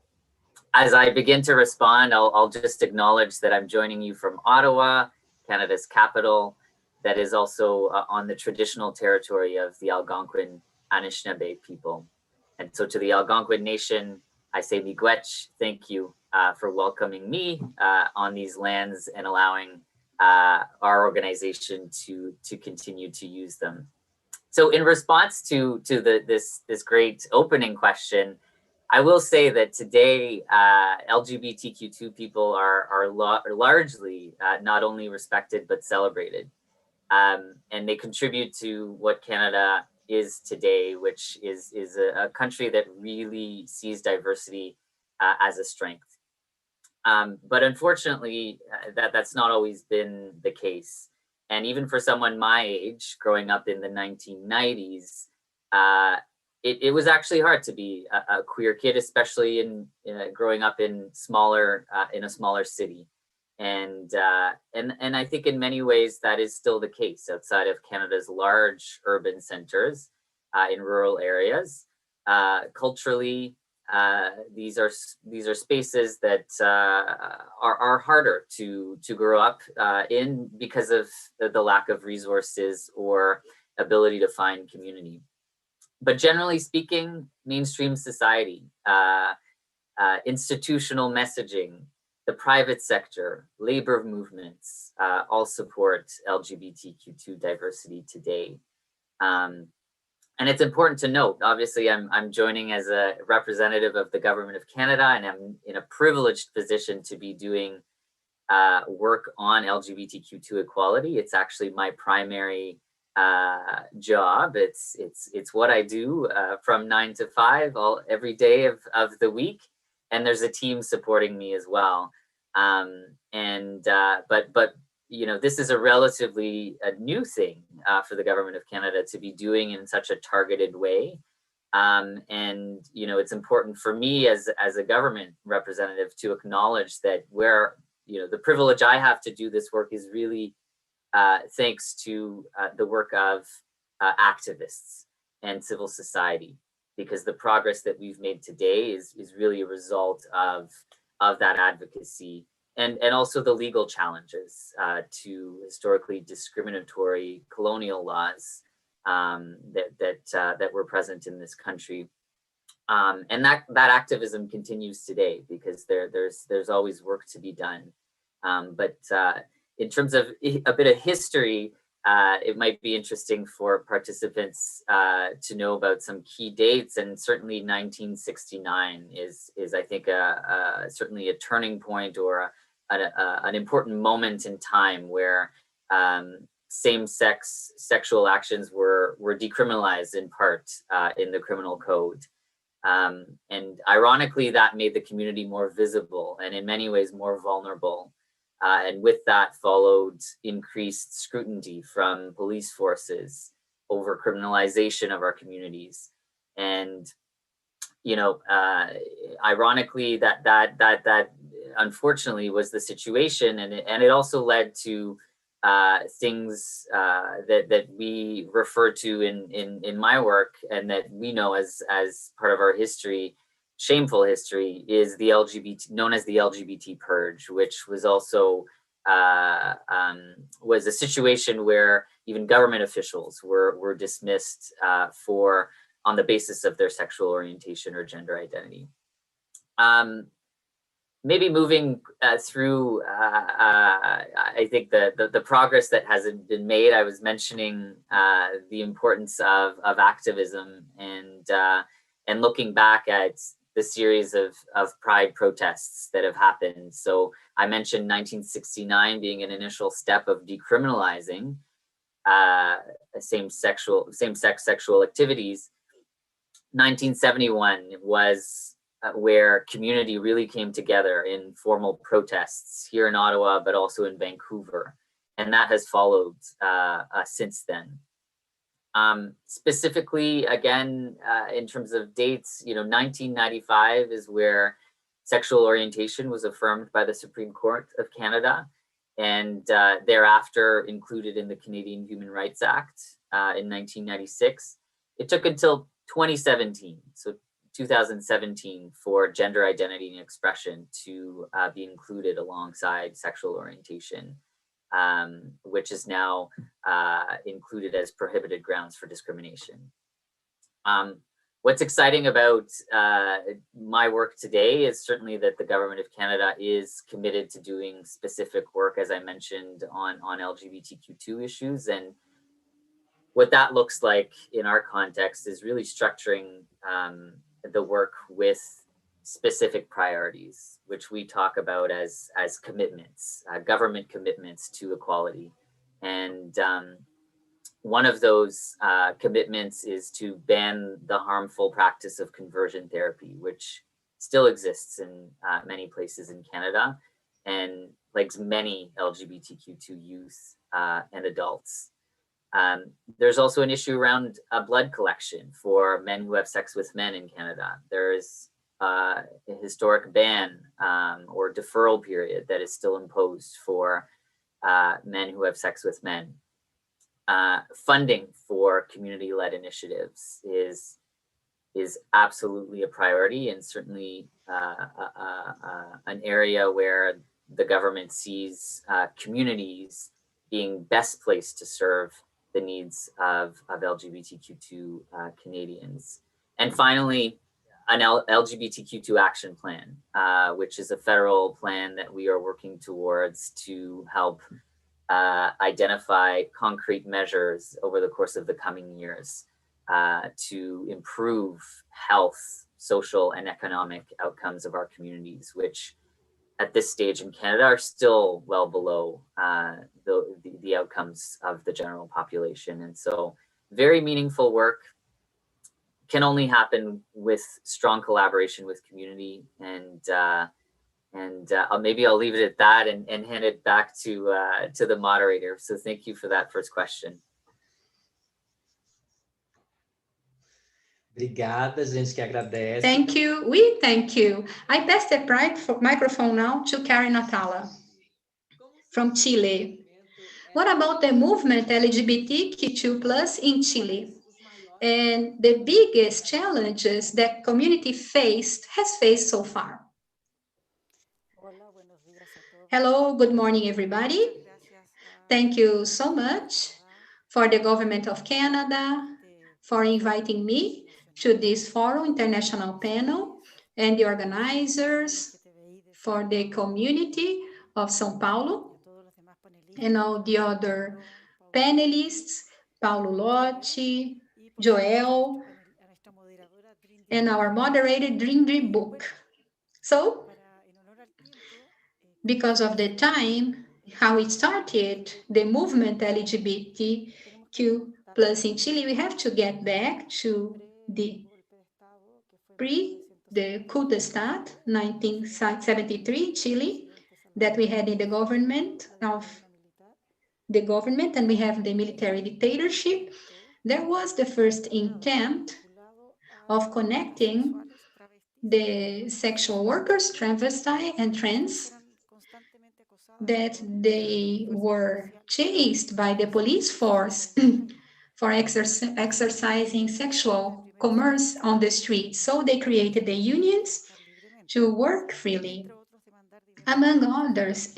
as I begin to respond, I'll just acknowledge that I'm joining you from Ottawa, Canada's capital, that is also on the traditional territory of the Algonquin Anishinaabe people. And so to the Algonquin Nation, I say miigwech, thank you for welcoming me on these lands and allowing our organization to continue to use them. So in response to this great opening question, I will say that today LGBTQ2 people are largely not only respected but celebrated, and they contribute to what Canada is today, which is a country that really sees diversity as a strength. But unfortunately, that's not always been the case. And even for someone my age, growing up in the 1990s, it was actually hard to be a queer kid, especially in growing up in a smaller city. And I think in many ways that is still the case outside of Canada's large urban centers, in rural areas. Culturally, these are spaces that are harder to grow up in because of the lack of resources or ability to find community. But generally speaking, mainstream society, institutional messaging, the private sector, labor movements all support LGBTQ2 diversity today. And it's important to note, obviously, I'm joining as a representative of the Government of Canada, and I'm in a privileged position to be doing work on LGBTQ2 equality. It's actually my primary job. It's what I do from 9 to 5 every day of the week, and there's a team supporting me as well. But you know, this is a relatively new thing for the Government of Canada to be doing in such a targeted way. And, you know, it's important for me as a government representative to acknowledge that the privilege I have to do this work is really thanks to the work of activists and civil society, because the progress that we've made today is really a result of that advocacy. And also the legal challenges to historically discriminatory colonial laws that were present in this country, and that activism continues today because there's always work to be done. But in terms of a bit of history, it might be interesting for participants to know about some key dates, and certainly 1969 is I think certainly a turning point or an important moment in time where same-sex sexual actions were decriminalized in part in the criminal code. And ironically, that made the community more visible and in many ways more vulnerable. And with that followed increased scrutiny from police forces over criminalization of our communities. And, you know, ironically, that unfortunately was the situation, and it also led to things that we refer to in my work, and that we know as part of our history, shameful history, is the known as the LGBT purge, which was also was a situation where even government officials were dismissed on the basis of their sexual orientation or gender identity. maybe moving through, I think the progress that has been made. I was mentioning the importance of activism and looking back at the series of Pride protests that have happened. So I mentioned 1969 being an initial step of decriminalizing same-sex sexual activities. 1971 was where community really came together in formal protests here in Ottawa, but also in Vancouver. And that has followed since then. Specifically, again, in terms of dates, 1995 is where sexual orientation was affirmed by the Supreme Court of Canada, and thereafter included in the Canadian Human Rights Act in 1996. It took until 2017, so 2017, for gender identity and expression to be included alongside sexual orientation, which is now included as prohibited grounds for discrimination. What's exciting about my work today is certainly that the Government of Canada is committed to doing specific work, as I mentioned, on LGBTQ2 issues. And what that looks like in our context is really structuring the work with specific priorities, which we talk about as commitments, government commitments to equality. And one of those commitments is to ban the harmful practice of conversion therapy, which still exists in many places in Canada and plagues many LGBTQ2 youth and adults. There's also an issue around blood collection for men who have sex with men in Canada. There is a historic ban or deferral period that is still imposed for men who have sex with men. Funding for community-led initiatives is absolutely a priority, and certainly an area where the government sees communities being best placed to serve the needs of LGBTQ2 Canadians. And finally, an LGBTQ2 action plan, which is a federal plan that we are working towards to help identify concrete measures over the course of the coming years to improve health, social, and economic outcomes of our communities, which at this stage in Canada are still well below the outcomes of the general population. And so very meaningful work can only happen with strong collaboration with community. And maybe I'll leave it at that and hand it back to the moderator. So thank you for that first question. Obrigada, gente que agradece. Thank you. We thank you. I pass the microphone now to Karen Atala from Chile. What about the movement LGBTQ2+ in Chile? And the biggest challenges that community has faced so far? Hello, good morning, everybody. Thank you so much for the Government of Canada for inviting me to this forum, international panel, and the organizers, for the community of São Paulo, and all the other panelists, Paulo Lotti, Joel, and our moderator, Dream Book. So, because of the time, how it started, the movement LGBTQ+ in Chile, we have to get back to the coup d'etat, 1973 Chile, that we had in the government, and we have the military dictatorship. There was the first intent of connecting the sexual workers, travesti and trans, that they were chased by the police force for exercising sexual commerce on the streets. So they created the unions to work freely, among others,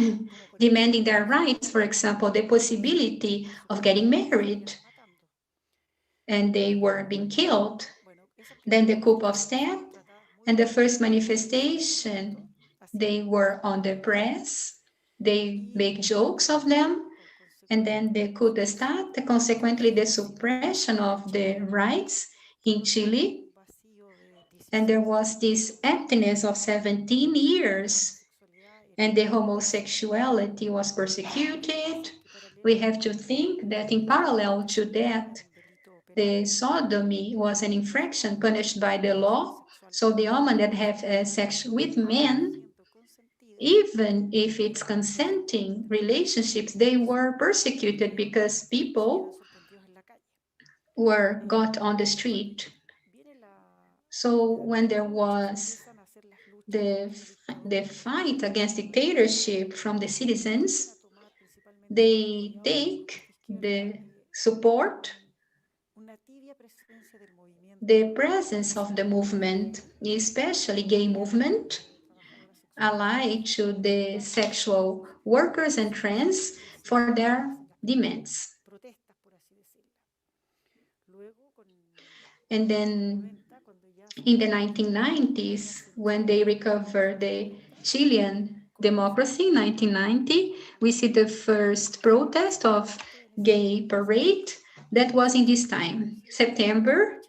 demanding their rights, for example, the possibility of getting married, and they were being killed. Then the coup of state, and the first manifestation They were on the press, they make jokes of them, and then they could start, consequently, the suppression of the rights in Chile. And there was this emptiness of 17 years, and the homosexuality was persecuted. We have to think that in parallel to that, the sodomy was an infraction punished by the law. So the woman that have sex with men, even if it's consenting relationships, they were persecuted because people were got on the street. So when there was the fight against dictatorship from the citizens, they take the support, the presence of the movement, especially gay movement, allied to the sexual workers and trans for their demands. And then in the 1990s, when they recovered the Chilean democracy in 1990, we see the first protest of gay parade. That was in this time, September,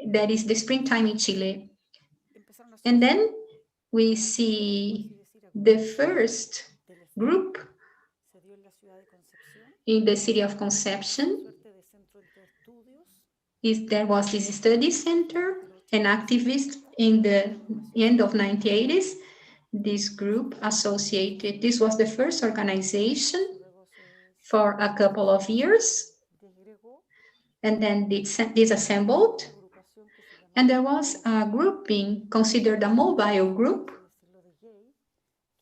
that is the springtime in Chile. And then we see the first group in the city of Conception. There was this study center, an activist in the end of 1980s. This group associated, this was the first organization for a couple of years, and then disassembled. And there was a grouping considered a mobile group,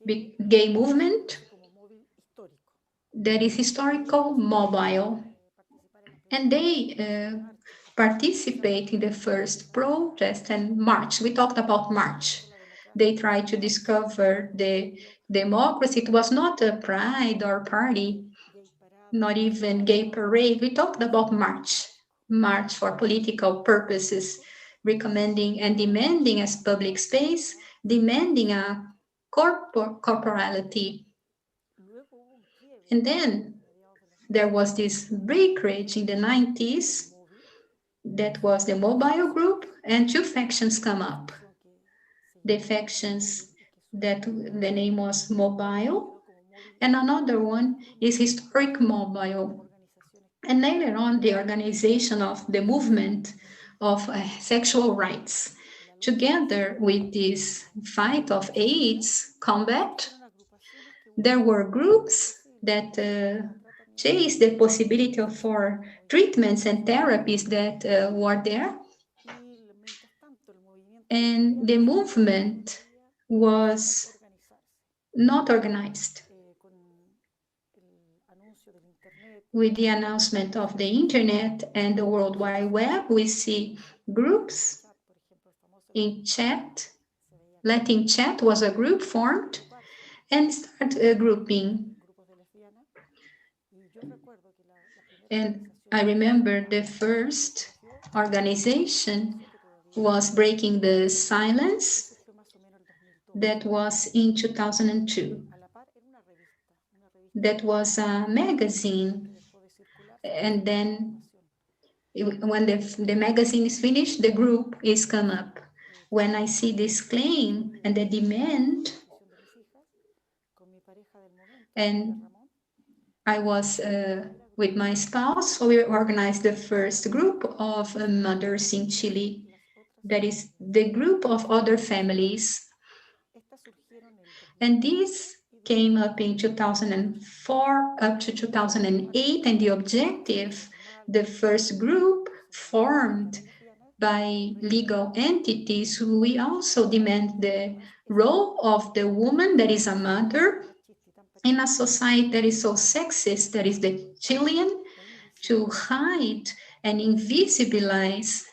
gay movement, that is historical mobile. And they participate in the first protest and march. We talked about march. They tried to discover the democracy. It was not a pride or party, not even gay parade. We talked about march for political purposes, recommending and demanding as public space, demanding a corporality. And then there was this breakage in the 90s. That was the mobile group, and two factions come up. The factions that the name was mobile, and another one is historic mobile. And later on, the organization of the movement of sexual rights, together with this fight of AIDS combat, there were groups that chased the possibility for treatments and therapies that were there. And the movement was not organized. With the announcement of the internet and the World Wide Web, we see groups in chat. Latin chat was a group formed and start grouping. And I remember the first organization was Breaking the Silence. That was in 2002. That was a magazine. And then when the magazine is finished, the group is come up. When I see this claim and the demand, and I was with my spouse, so we organized the first group of mothers in Chile. That is the group of other families. And this came up in 2004 up to 2008, and the objective, the first group formed by legal entities, who we also demand the role of the woman that is a mother in a society that is so sexist, that is the Chilean, to hide and invisibilize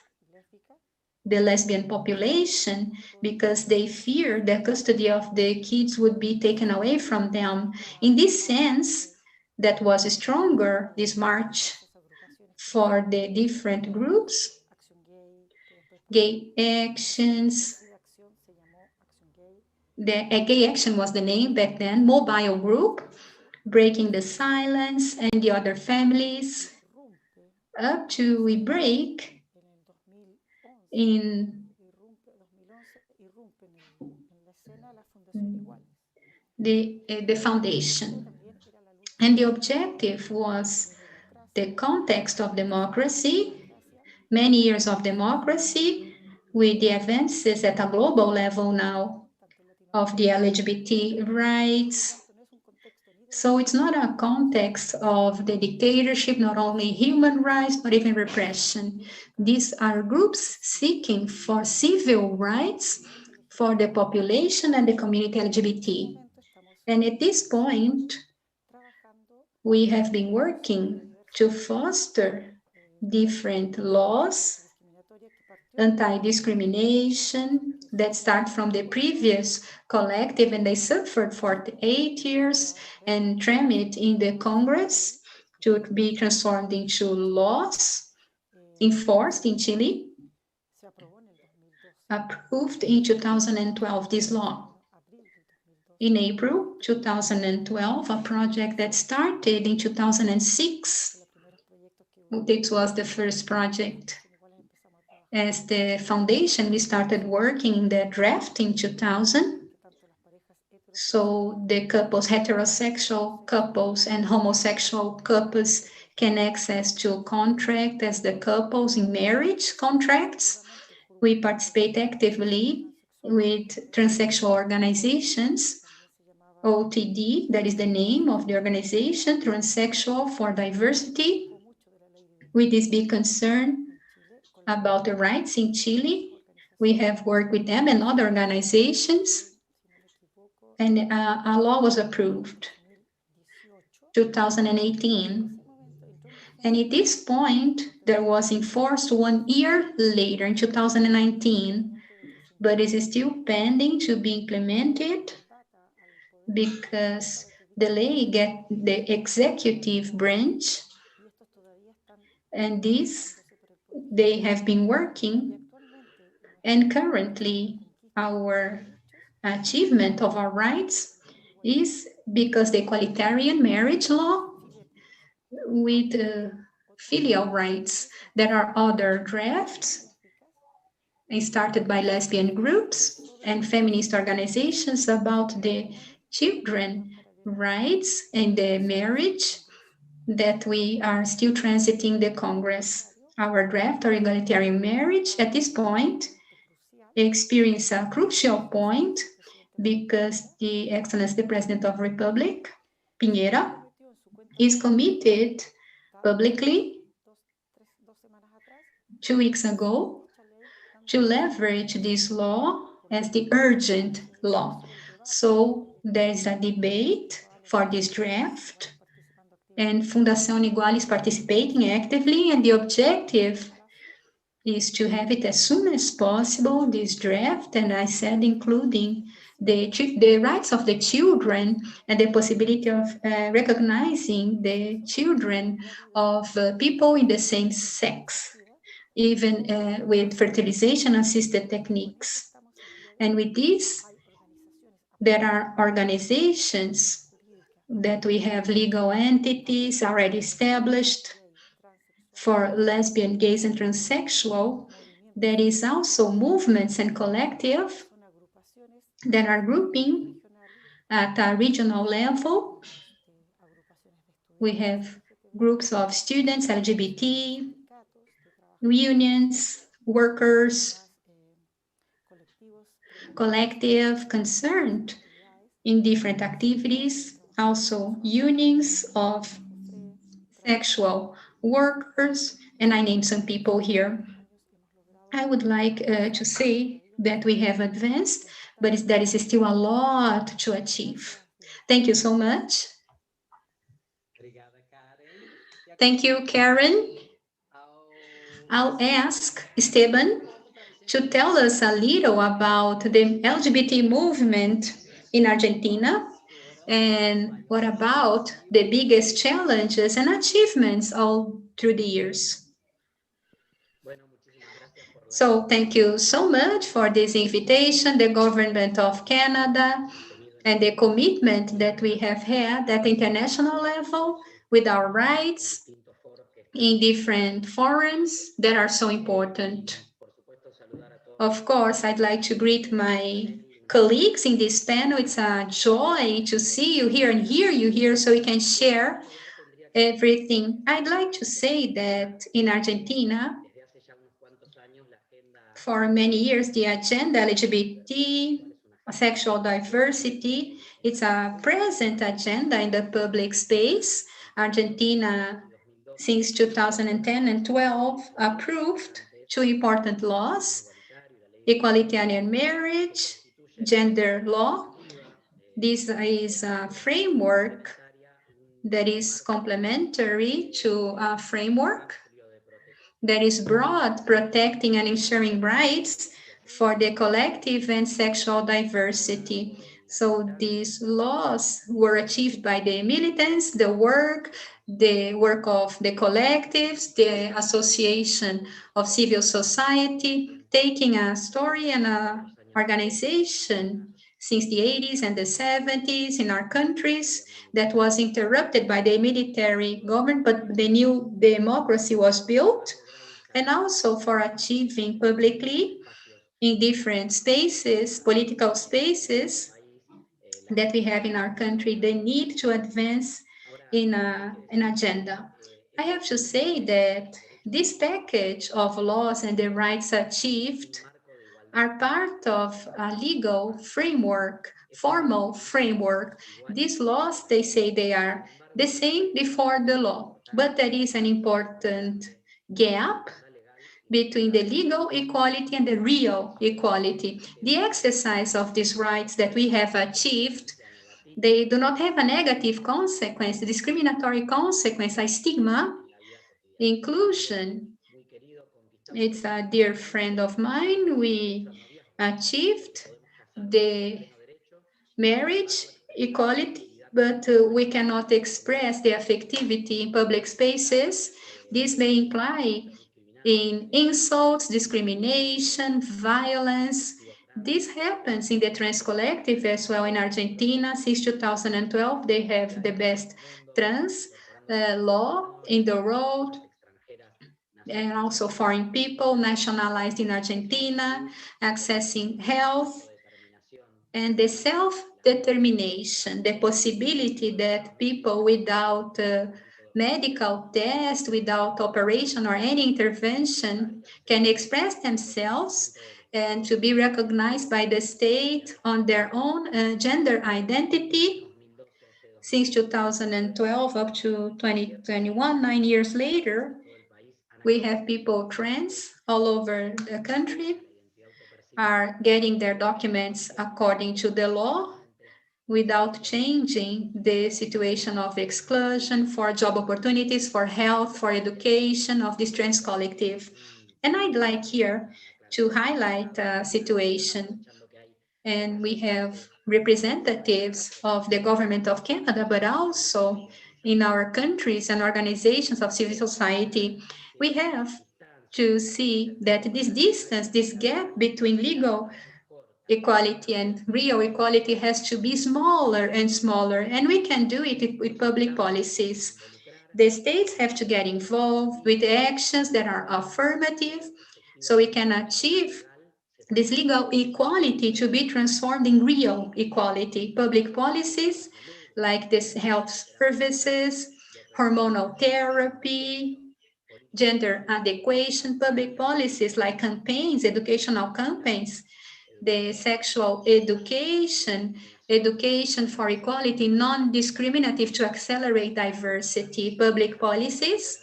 the lesbian population because they fear the custody of the kids would be taken away from them. In this sense, that was stronger, this march for the different groups, gay actions. The Gay Action was the name back then, mobile group, breaking the silence, and the other families, up to we break in the foundation. And the objective was the context of democracy, many years of democracy, with the advances at a global level now of the LGBT rights. So it's not a context of the dictatorship, not only human rights, but even repression. These are groups seeking for civil rights for the population and the community LGBT. And at this point, we have been working to foster different laws, anti-discrimination, that start from the previous collective, and they suffered for 8 years and trammed it in the Congress to be transformed into laws, enforced in Chile, approved in 2012, this law. In April 2012, a project that started in 2006, it was the first project. As the foundation, we started working in the draft in 2000. So the couples, heterosexual couples and homosexual couples can access to contract as the couples in marriage contracts. We participate actively with transsexual organizations, OTD, that is the name of the organization, Transsexual for Diversity, with this big concern about the rights in Chile. We have worked with them and other organizations, and a law was approved 2018. And at this point, there was enforced 1 year later in 2019, but it is still pending to be implemented because the lay get the executive branch, and this they have been working, and currently our achievement of our rights is because the egalitarian marriage law with filial rights. There are other drafts started by lesbian groups and feminist organizations about the children rights and the marriage that we are still transiting the Congress. Our draft or egalitarian marriage at this point experience a crucial point because the Excellency, the President of the Republic, Piñera, is committed publicly 2 weeks ago to leverage this law as the urgent law. So there is a debate for this draft, and Fundação Igual is participating actively, and the objective is to have it as soon as possible, this draft, and I said including the rights of the children and the possibility of recognizing the children of people in the same sex, even with fertilization-assisted techniques. And with this, there are organizations that we have legal entities already established for lesbian, gays, and transsexual. There is also movements and collective that are grouping at a regional level. We have groups of students, LGBT, unions, workers, collective concerned in different activities, also unions of sexual workers, and I named some people here. I would like to say that we have advanced, but there is still a lot to achieve. Thank you so much. Thank you, Karen. I'll ask Esteban to tell us a little about the LGBT movement in Argentina, and what about the biggest challenges and achievements all through the years. So thank you so much for this invitation, the government of Canada, and the commitment that we have had at the international level with our rights in different forums that are so important. Of course, I'd like to greet my colleagues in this panel. It's a joy to see you here and hear you here so we can share everything. I'd like to say that in Argentina, for many years, the agenda LGBT, sexual diversity, it's a present agenda in the public space. Argentina, since 2010 and 12, approved two important laws: egalitarian marriage, gender law. This is a framework that is complementary to a framework that is broad, protecting and ensuring rights for the collective and sexual diversity. So these laws were achieved by the militants, the work of the collectives, the association of civil society, taking a story and an organization since the 80s and the 70s in our countries that was interrupted by the military government, but the new democracy was built, and also for achieving publicly in different spaces, political spaces that we have in our country, the need to advance in an agenda. I have to say that this package of laws and the rights achieved are part of a legal framework, formal framework. These laws, they say they are the same before the law, but there is an important gap between the legal equality and the real equality. The exercise of these rights that we have achieved, they do not have a negative consequence, discriminatory consequence, a stigma. Inclusion, it's a dear friend of mine. We achieved the marriage equality, but we cannot express the affectivity in public spaces. This may imply in insults, discrimination, violence. This happens in the trans collective as well in Argentina. Since 2012, they have the best trans law in the world, and also foreign people nationalized in Argentina, accessing health, and the self-determination, the possibility that people without medical test, without operation or any intervention, can express themselves and to be recognized by the state on their own gender identity. Since 2012 up to 2021, 9 years later, we have people trans all over the country are getting their documents according to the law without changing the situation of exclusion for job opportunities, for health, for education of this trans collective. And I'd like here to highlight a situation, and we have representatives of the government of Canada, but also in our countries and organizations of civil society, we have to see that this distance, this gap between legal equality and real equality has to be smaller and smaller, and we can do it with public policies. The states have to get involved with actions that are affirmative so we can achieve this legal equality to be transformed in real equality. Public policies like this health services, hormonal therapy, gender adequation, public policies like campaigns, educational campaigns, the sexual education, education for equality, non-discriminative to accelerate diversity, public policies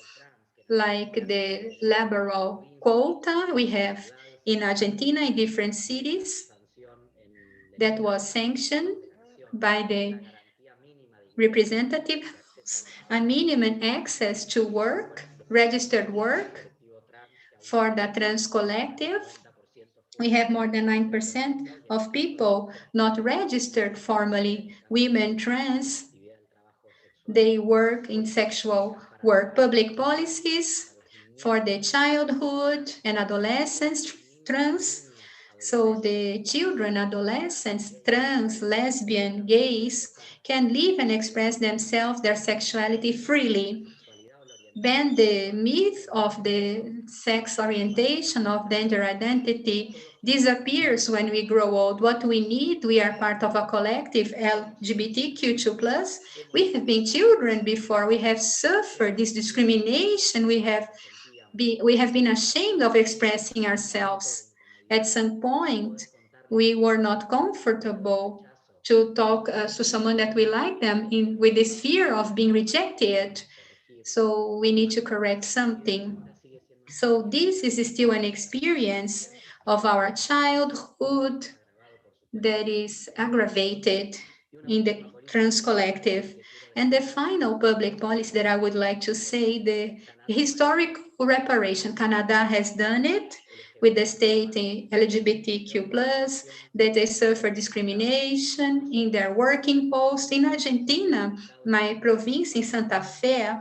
like the laboral quota we have in Argentina in different cities that was sanctioned by the representatives, a minimum access to work, registered work for the trans collective. We have more than 9% of people not registered formally, women trans. They work in sexual work. Public policies for the childhood and adolescence trans. So the children, adolescents, trans, lesbian, gays can live and express themselves, their sexuality freely. Then the myth of the sex orientation, of gender identity, disappears when we grow old. What we need, we are part of a collective, LGBTQ2+. We have been children before. We have suffered this discrimination. We have been ashamed of expressing ourselves. At some point, we were not comfortable to talk to someone that we like them with this fear of being rejected. So we need to correct something. So this is still an experience of our childhood that is aggravated in the trans collective. And the final public policy that I would like to say, the historic reparation. Canada has done it with the state in LGBTQ+, that they suffer discrimination in their working post. In Argentina, my province in Santa Fe,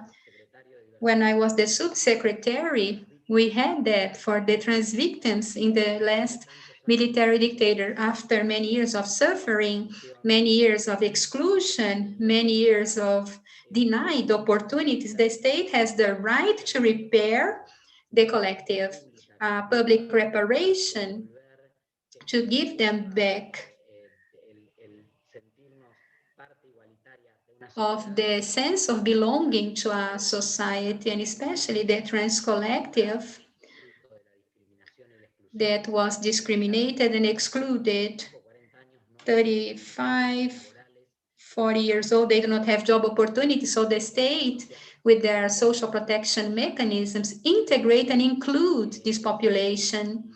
when I was the subsecretary, we had that for the trans victims in the last military dictator. After many years of suffering, many years of exclusion, many years of denied opportunities, the state has the right to repair the collective, public reparation, to give them back of the sense of belonging to a society, and especially the trans collective that was discriminated and excluded. 35, 40 years old, they do not have job opportunities, so the state, with their social protection mechanisms, integrate and include this population.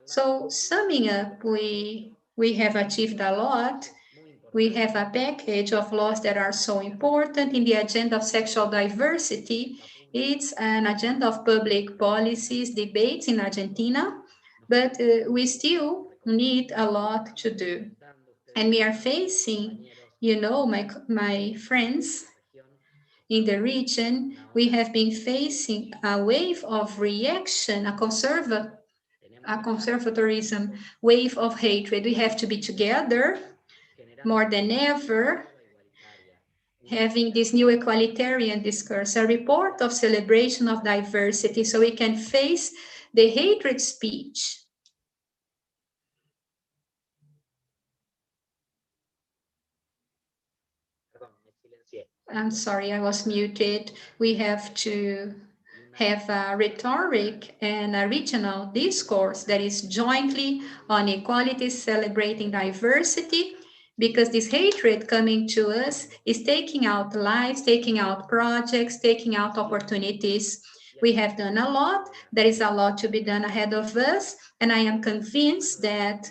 So summing up, we have achieved a lot. We have a package of laws that are so important in the agenda of sexual diversity. It's an agenda of public policies, debates in Argentina, but we still need a lot to do. And we are facing, my friends in the region, we have been facing a wave of reaction, a conservatism wave of hatred. We have to be together more than ever, having this new egalitarian discourse, a report of celebration of diversity, so we can face the hatred speech. I'm sorry, I was muted. We have to have a rhetoric and a regional discourse that is jointly on equality, celebrating diversity, because this hatred coming to us is taking out lives, taking out projects, taking out opportunities. We have done a lot. There is a lot to be done ahead of us, and I am convinced that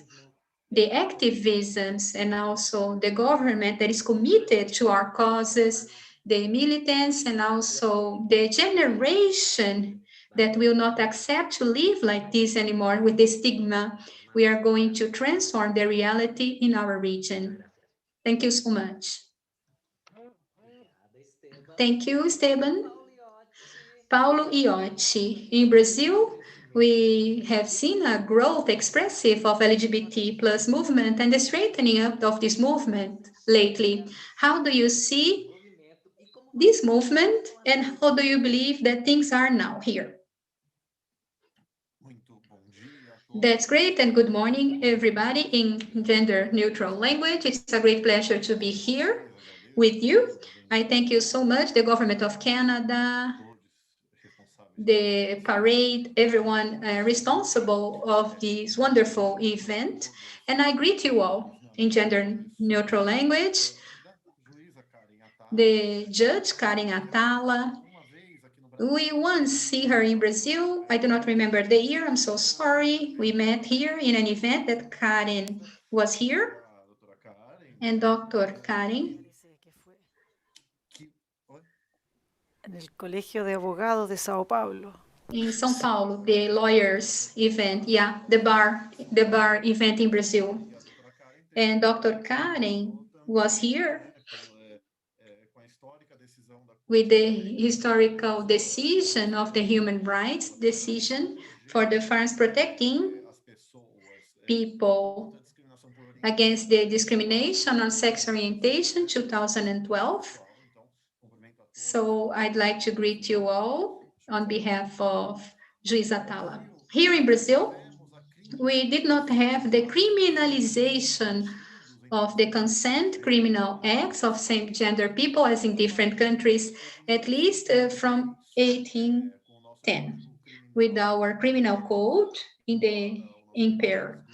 the activisms and also the government that is committed to our causes, the militants, and also the generation that will not accept to live like this anymore with the stigma, we are going to transform the reality in our region. Thank you so much. Thank you, Esteban. Paulo Iotti. In Brazil, we have seen a growth expressive of LGBT plus movement and the strengthening up of this movement lately. How do you see this movement, and how do you believe that things are now here? That's great, and good morning, everybody, in gender-neutral language. It's a great pleasure to be here with you. I thank you so much, the Government of Canada, the parade, everyone responsible of this wonderful event. And I greet you all in gender-neutral language. The judge, Karen Atala, we once see her in Brazil. I do not remember the year, I'm so sorry. We met here in an event that Karen was here. And Dr. Karen. En el Colegio de Abogados de Sao Paulo. In São Paulo, the lawyers event, yeah, the bar event in Brazil. And Dr. Karen was here with the historical decision of the human rights decision for the farms protecting people against the discrimination on sex orientation, 2012. So I'd like to greet you all on behalf of Juiz Atala. Here in Brazil, we did not have the criminalization of the consent criminal acts of same-gender people as in different countries, at least from 1810, with our criminal code in the impair.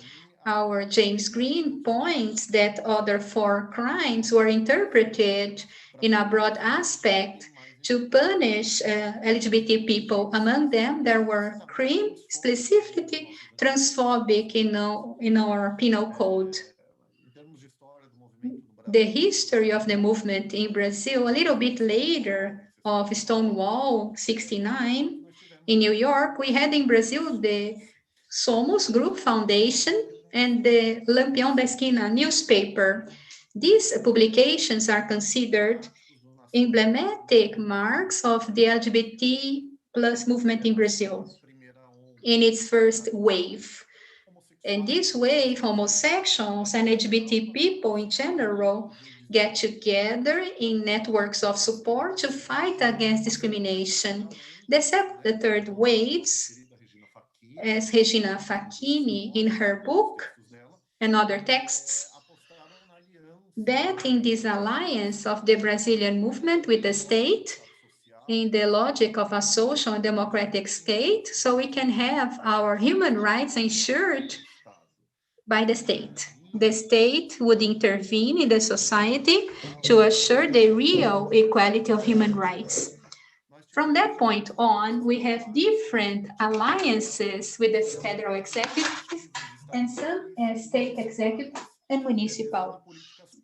Our James Green points that other 4 crimes were interpreted in a broad aspect to punish LGBT people. Among them, there were crimes specifically transphobic in our penal code. The history of the movement in Brazil, a little bit later, of Stonewall 69 in New York, we had in Brazil the Somos Group Foundation and the Lampião da Esquina newspaper. These publications are considered emblematic marks of the LGBT plus movement in Brazil in its first wave. In this wave, homosexuals and LGBT people in general get together in networks of support to fight against discrimination. The third waves, as Regina Facchini in her book and other texts, bet in this alliance of the Brazilian movement with the state in the logic of a social and democratic state, so we can have our human rights ensured by the state. The state would intervene in the society to assure the real equality of human rights. From that point on, we have different alliances with the federal executive and some state executive and municipal,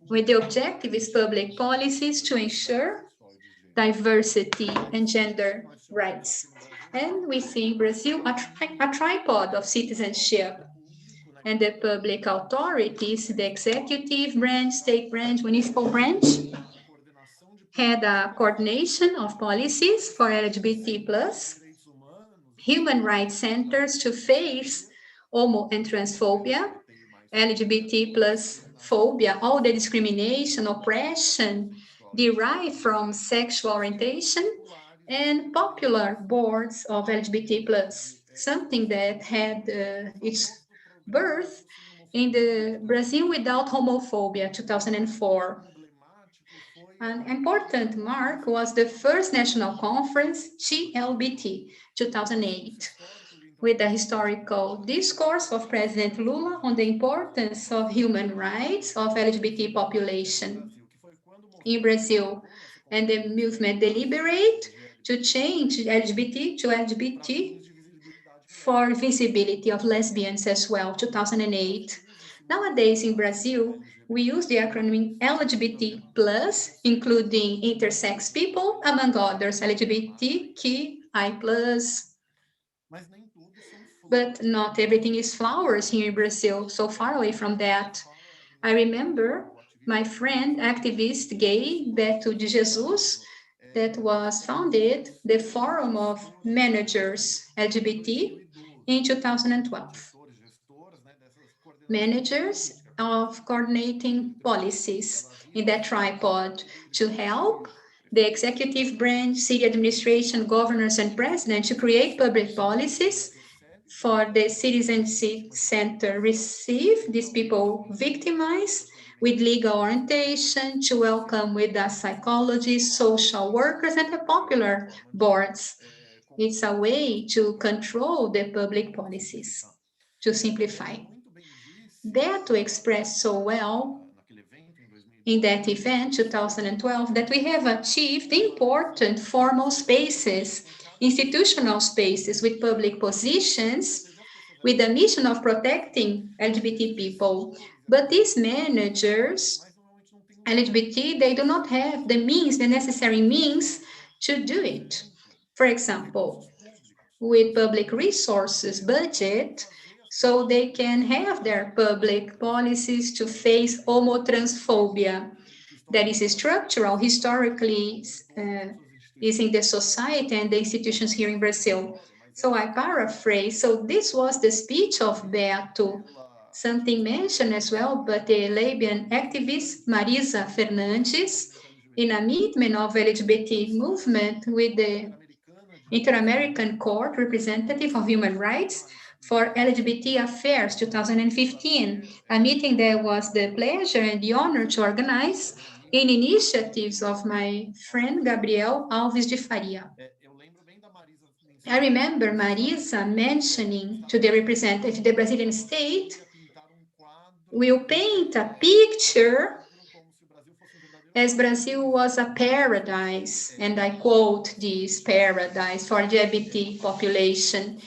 with the objective is public policies to ensure diversity and gender rights. And we see in Brazil a tripod of citizenship. And the public authorities, the executive branch, state branch, municipal branch, had a coordination of policies for LGBT+, human rights centers to face homo and transphobia, LGBT+ phobia, all the discrimination, oppression derived from sexual orientation, and popular boards of LGBT+, something that had its birth in the Brazil Without Homophobia, 2004. An important mark was the first national conference, GLBT, 2008, with the historical discourse of President Lula on the importance of human rights of LGBT population in Brazil, and the movement deliberate to change LGBT to LGBT for visibility of lesbians as well, 2008. Nowadays in Brazil, we use the acronym LGBT+, including intersex people, among others, LGBTQI+. But not everything is flowers here in Brazil, so far away from that. I remember my friend, activist gay Beto de Jesus, that was founded the Forum of Managers LGBT in 2012. Managers of coordinating policies in that tripod to help the executive branch, city administration, governors, and president to create public policies for the citizenship center receive these people victimized with legal orientation, to welcome with the psychologists, social workers, and the popular boards. It's a way to control the public policies, to simplify. Beto expressed so well in that event, 2012, that we have achieved important formal spaces, institutional spaces with public positions, with the mission of protecting LGBT people. But these managers, LGBT, they do not have the means, the necessary means to do it. For example, with public resources budget, so they can have their public policies to face homotransphobia that is structural, historically is in the society and the institutions here in Brazil. So I paraphrase. So this was the speech of Beto. Something mentioned as well, but the lesbian activist Marisa Fernandes, in a meeting of LGBT movement with the Inter-American Court Representative of Human Rights for LGBT Affairs 2015, a meeting that was the pleasure and the honor to organize in initiatives of my friend Gabriel Alves de Faria. I remember Marisa mentioning to the representative, the Brazilian state will paint a picture as Brazil was a paradise, and I quote this paradise for LGBT population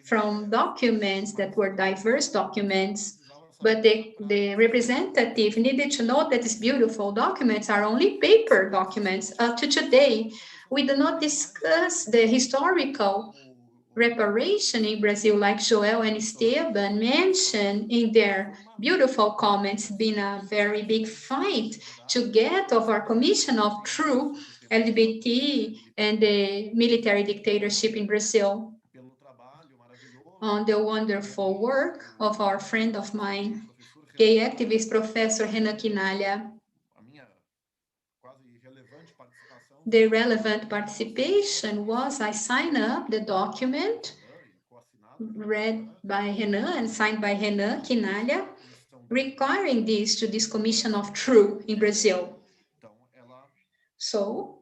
from documents that were diverse documents, but the representative needed to know that these beautiful documents are only paper documents. Up to today, we do not discuss the historical reparation in Brazil, like Joel and Esteban mentioned in their beautiful comments, been a very big fight to get of our Commission of True LGBT and the military dictatorship in Brazil. On the wonderful work of our friend of mine, gay activist Professor Renan Quinalha. The relevant participation was I signed up the document read by Renan and signed by Renan Quinalha, requiring this to this Commission of True in Brazil. So,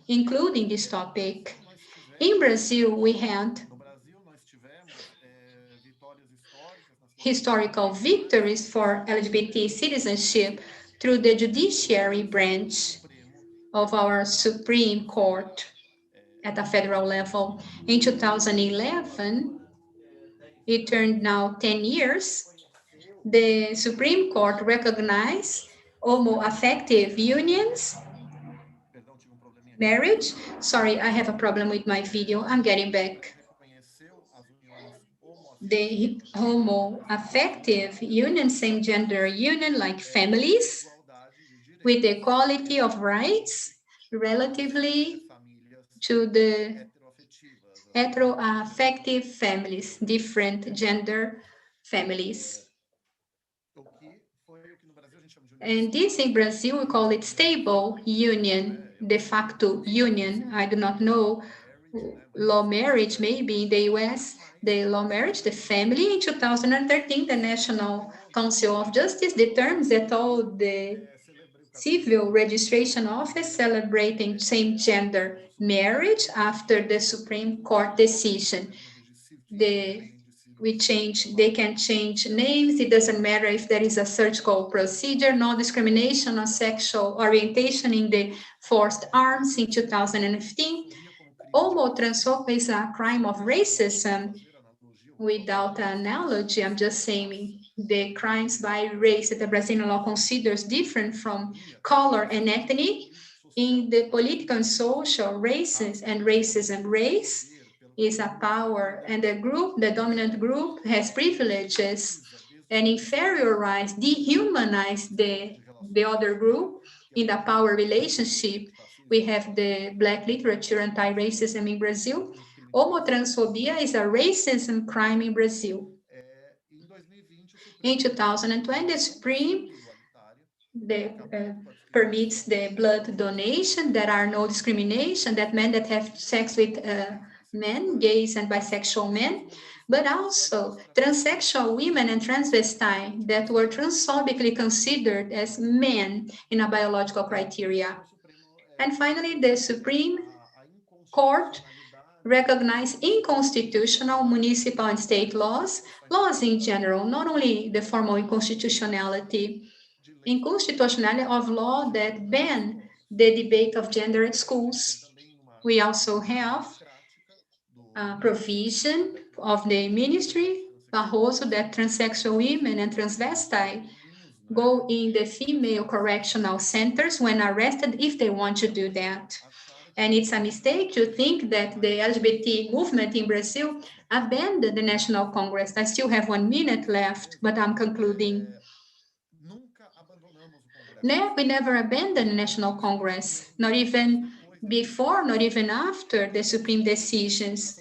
including this topic, in Brazil we had historical victories for LGBT citizenship through the judiciary branch of our Supreme Court at a federal level. In 2011, it turned now 10 years, the Supreme Court recognized homoaffective unions, marriage. Sorry, I have a problem with my video. I'm getting back. The homoaffective union, same gender union, like families, with equality of rights relatively to the heteroaffective families, different gender families. And this in Brazil, we call it stable union, de facto union. I do not know, law marriage, maybe in the US, the law marriage, the family. In 2013, the National Council of Justice determines that all the civil registration office celebrating same-gender marriage after the Supreme Court decision. They can change names. It doesn't matter if there is a surgical procedure, no discrimination on sexual orientation in the forced arms in 2015. Homotransphobic is a crime of racism. Without analogy, I'm just saying the crimes by race that the Brazilian law considers different from color and ethnic. In the political and social races and racism, race is a power, and the dominant group has privileges and inferiorize, dehumanize the other group in the power relationship. We have the Black literature, anti-racism in Brazil. Homotransphobia is a racism crime in Brazil. In 2020, the Supreme permits the blood donation. There are no discrimination, that men that have sex with men, gays and bisexual men, but also transsexual women and transvestite that were transphobically considered as men in a biological criteria. And finally, the Supreme Court recognized unconstitutional municipal and state laws in general, not only the formal inconstitutionality of law that ban the debate of gender at schools. We also have a provision of the ministry, Barroso, that transsexual women and transvestite go in the female correctional centers when arrested if they want to do that. And it's a mistake to think that the LGBT movement in Brazil abandoned the National Congress. I still have 1 minute left, but I'm concluding. No, we never abandoned the National Congress, not even before, not even after the Supreme decisions.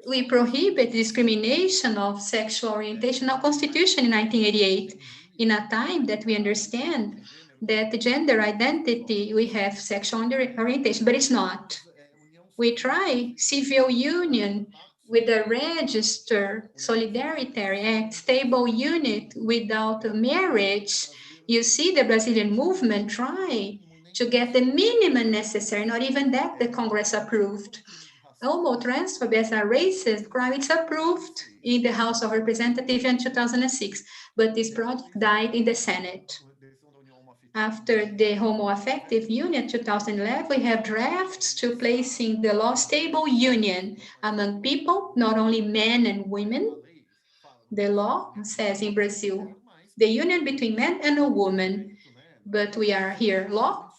We prohibit discrimination of sexual orientation, our Constitution in 1988, in a time that we understand that the gender identity, we have sexual orientation, but it's not. We try civil union with a register, solidarity act, stable unit without marriage. You see the Brazilian movement try to get the minimum necessary, not even that the Congress approved. Homotransphobia as a racist crime, it's approved in the House of Representatives in 2006, but this project died in the Senate. After the homoaffective union 2011, we have drafts to placing the law stable union among people, not only men and women. The law says in Brazil, the union between man and a woman, but we are here, law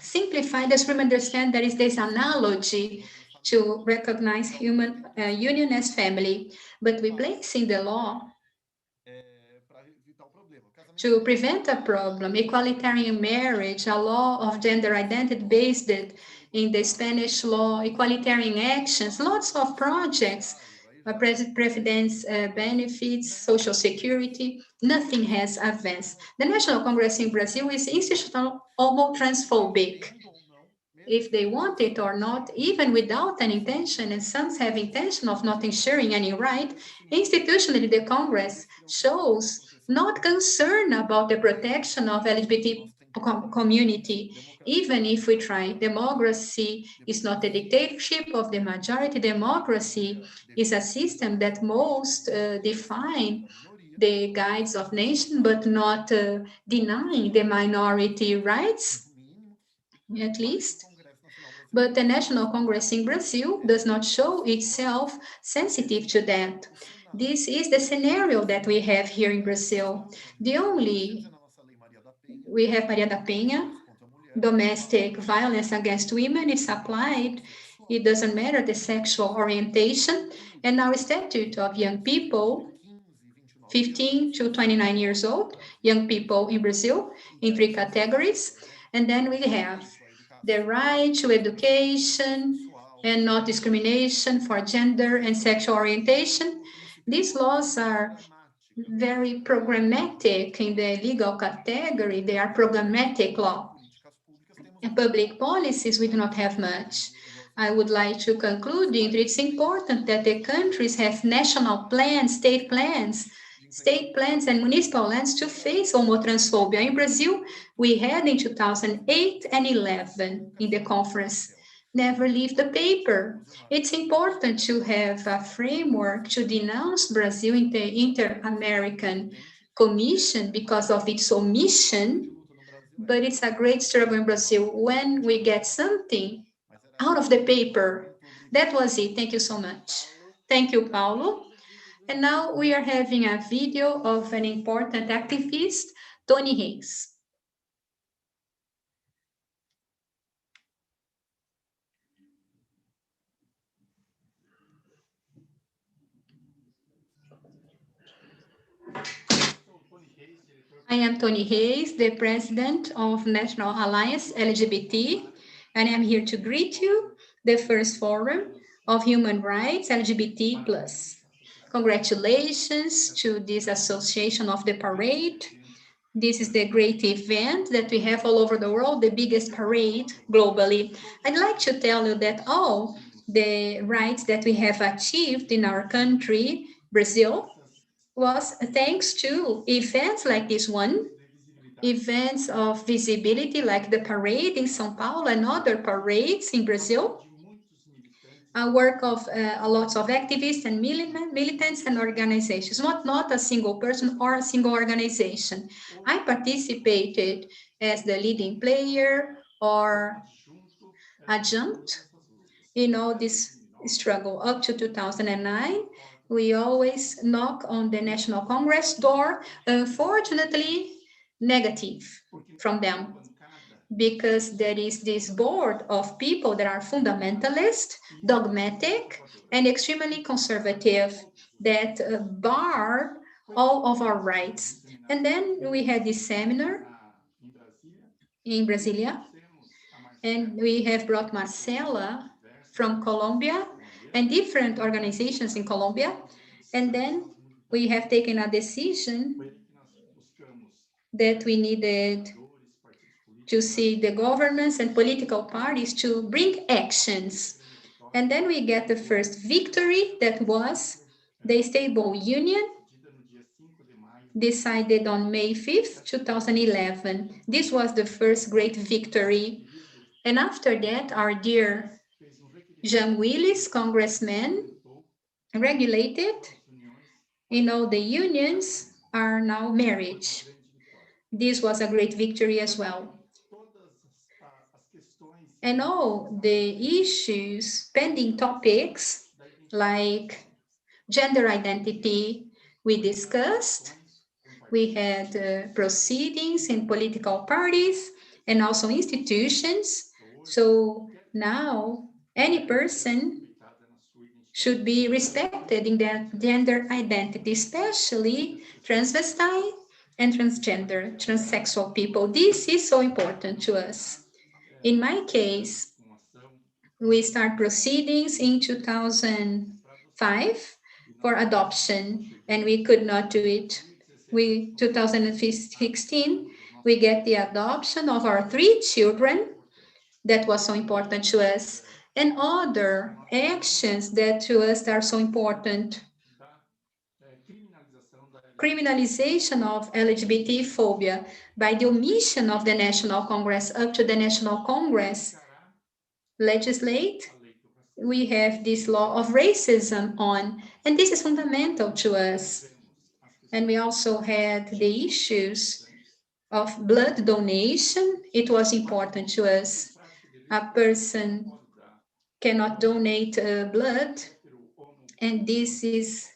simplified as we understand there is this analogy to recognize human union as family, but we place in the law to prevent a problem, equalitarian marriage, a law of gender identity based in the Spanish law, equalitarian actions, lots of projects, president's benefits, social security, nothing has advanced. The National Congress in Brazil is institutional homotransphobic. If they want it or not, even without an intention, and some have intention of not ensuring any right, institutionally the Congress shows not concern about the protection of LGBT community, even if we try. Democracy is not a dictatorship of the majority. Democracy is a system that most define the guides of nation, but not denying the minority rights, at least. But the National Congress in Brazil does not show itself sensitive to that. This is the scenario that we have here in Brazil. We have Maria da Penha, domestic violence against women is applied. It doesn't matter the sexual orientation. And our statute of young people, 15 to 29 years old, young people in Brazil, in 3 categories. And then we have the right to education and not discrimination for gender and sexual orientation. These laws are very programmatic in the legal category. They are programmatic law. And public policies, we do not have much. I would like to conclude that it's important that the countries have national plans, state plans and municipal plans to face homotransphobia. In Brazil, we had in 2008 and 11 in the conference. Never leave the paper. It's important to have a framework to denounce Brazil in the Inter-American Commission because of its omission, but it's a great struggle in Brazil when we get something out of the paper. That was it. Thank you so much. Thank you, Paulo. And now we are having a video of an important activist, Tony Hayes. I am Tony Hayes, the president of National Alliance LGBT, and I'm here to greet you, the first forum of human rights LGBT+. Congratulations to this association of the parade. This is the great event that we have all over the world, the biggest parade globally. I'd like to tell you that all the rights that we have achieved in our country, Brazil, was thanks to events like this one, events of visibility like the parade in São Paulo and other parades in Brazil, a work of a lot of activists and militants and organizations, not a single person or a single organization. I participated as the leading player or adjunct in all this struggle up to 2009. We always knock on the National Congress door, unfortunately negative from them, because there is this board of people that are fundamentalist, dogmatic, and extremely conservative that bar all of our rights. And then we had this seminar in Brasilia, And we have brought Marcela from Colombia and different organizations in Colombia. And then we have taken a decision that we needed to see the governments and political parties to bring actions. And then we get the first victory, that was the Stable Union, decided on May 5th, 2011. This was the first great victory. And after that, our dear Jean Willis, congressman, regulated, the unions are now marriage. This was a great victory as well. And all the issues, pending topics, like gender identity, we discussed. We had proceedings in political parties and also institutions. So now any person should be respected in their gender identity, especially transvestite and transgender, transsexual people. This is so important to us. In my case, we start proceedings in 2005 for adoption, and we could not do it. 2016, we get the adoption of our 3 children. That was so important to us. And other actions that to us are so important. Criminalization of LGBT phobia by the omission of the National Congress up to the National Congress legislate. We have this law of racism on, and this is fundamental to us. And we also had the issues of blood donation. It was important to us. A person cannot donate blood, and this is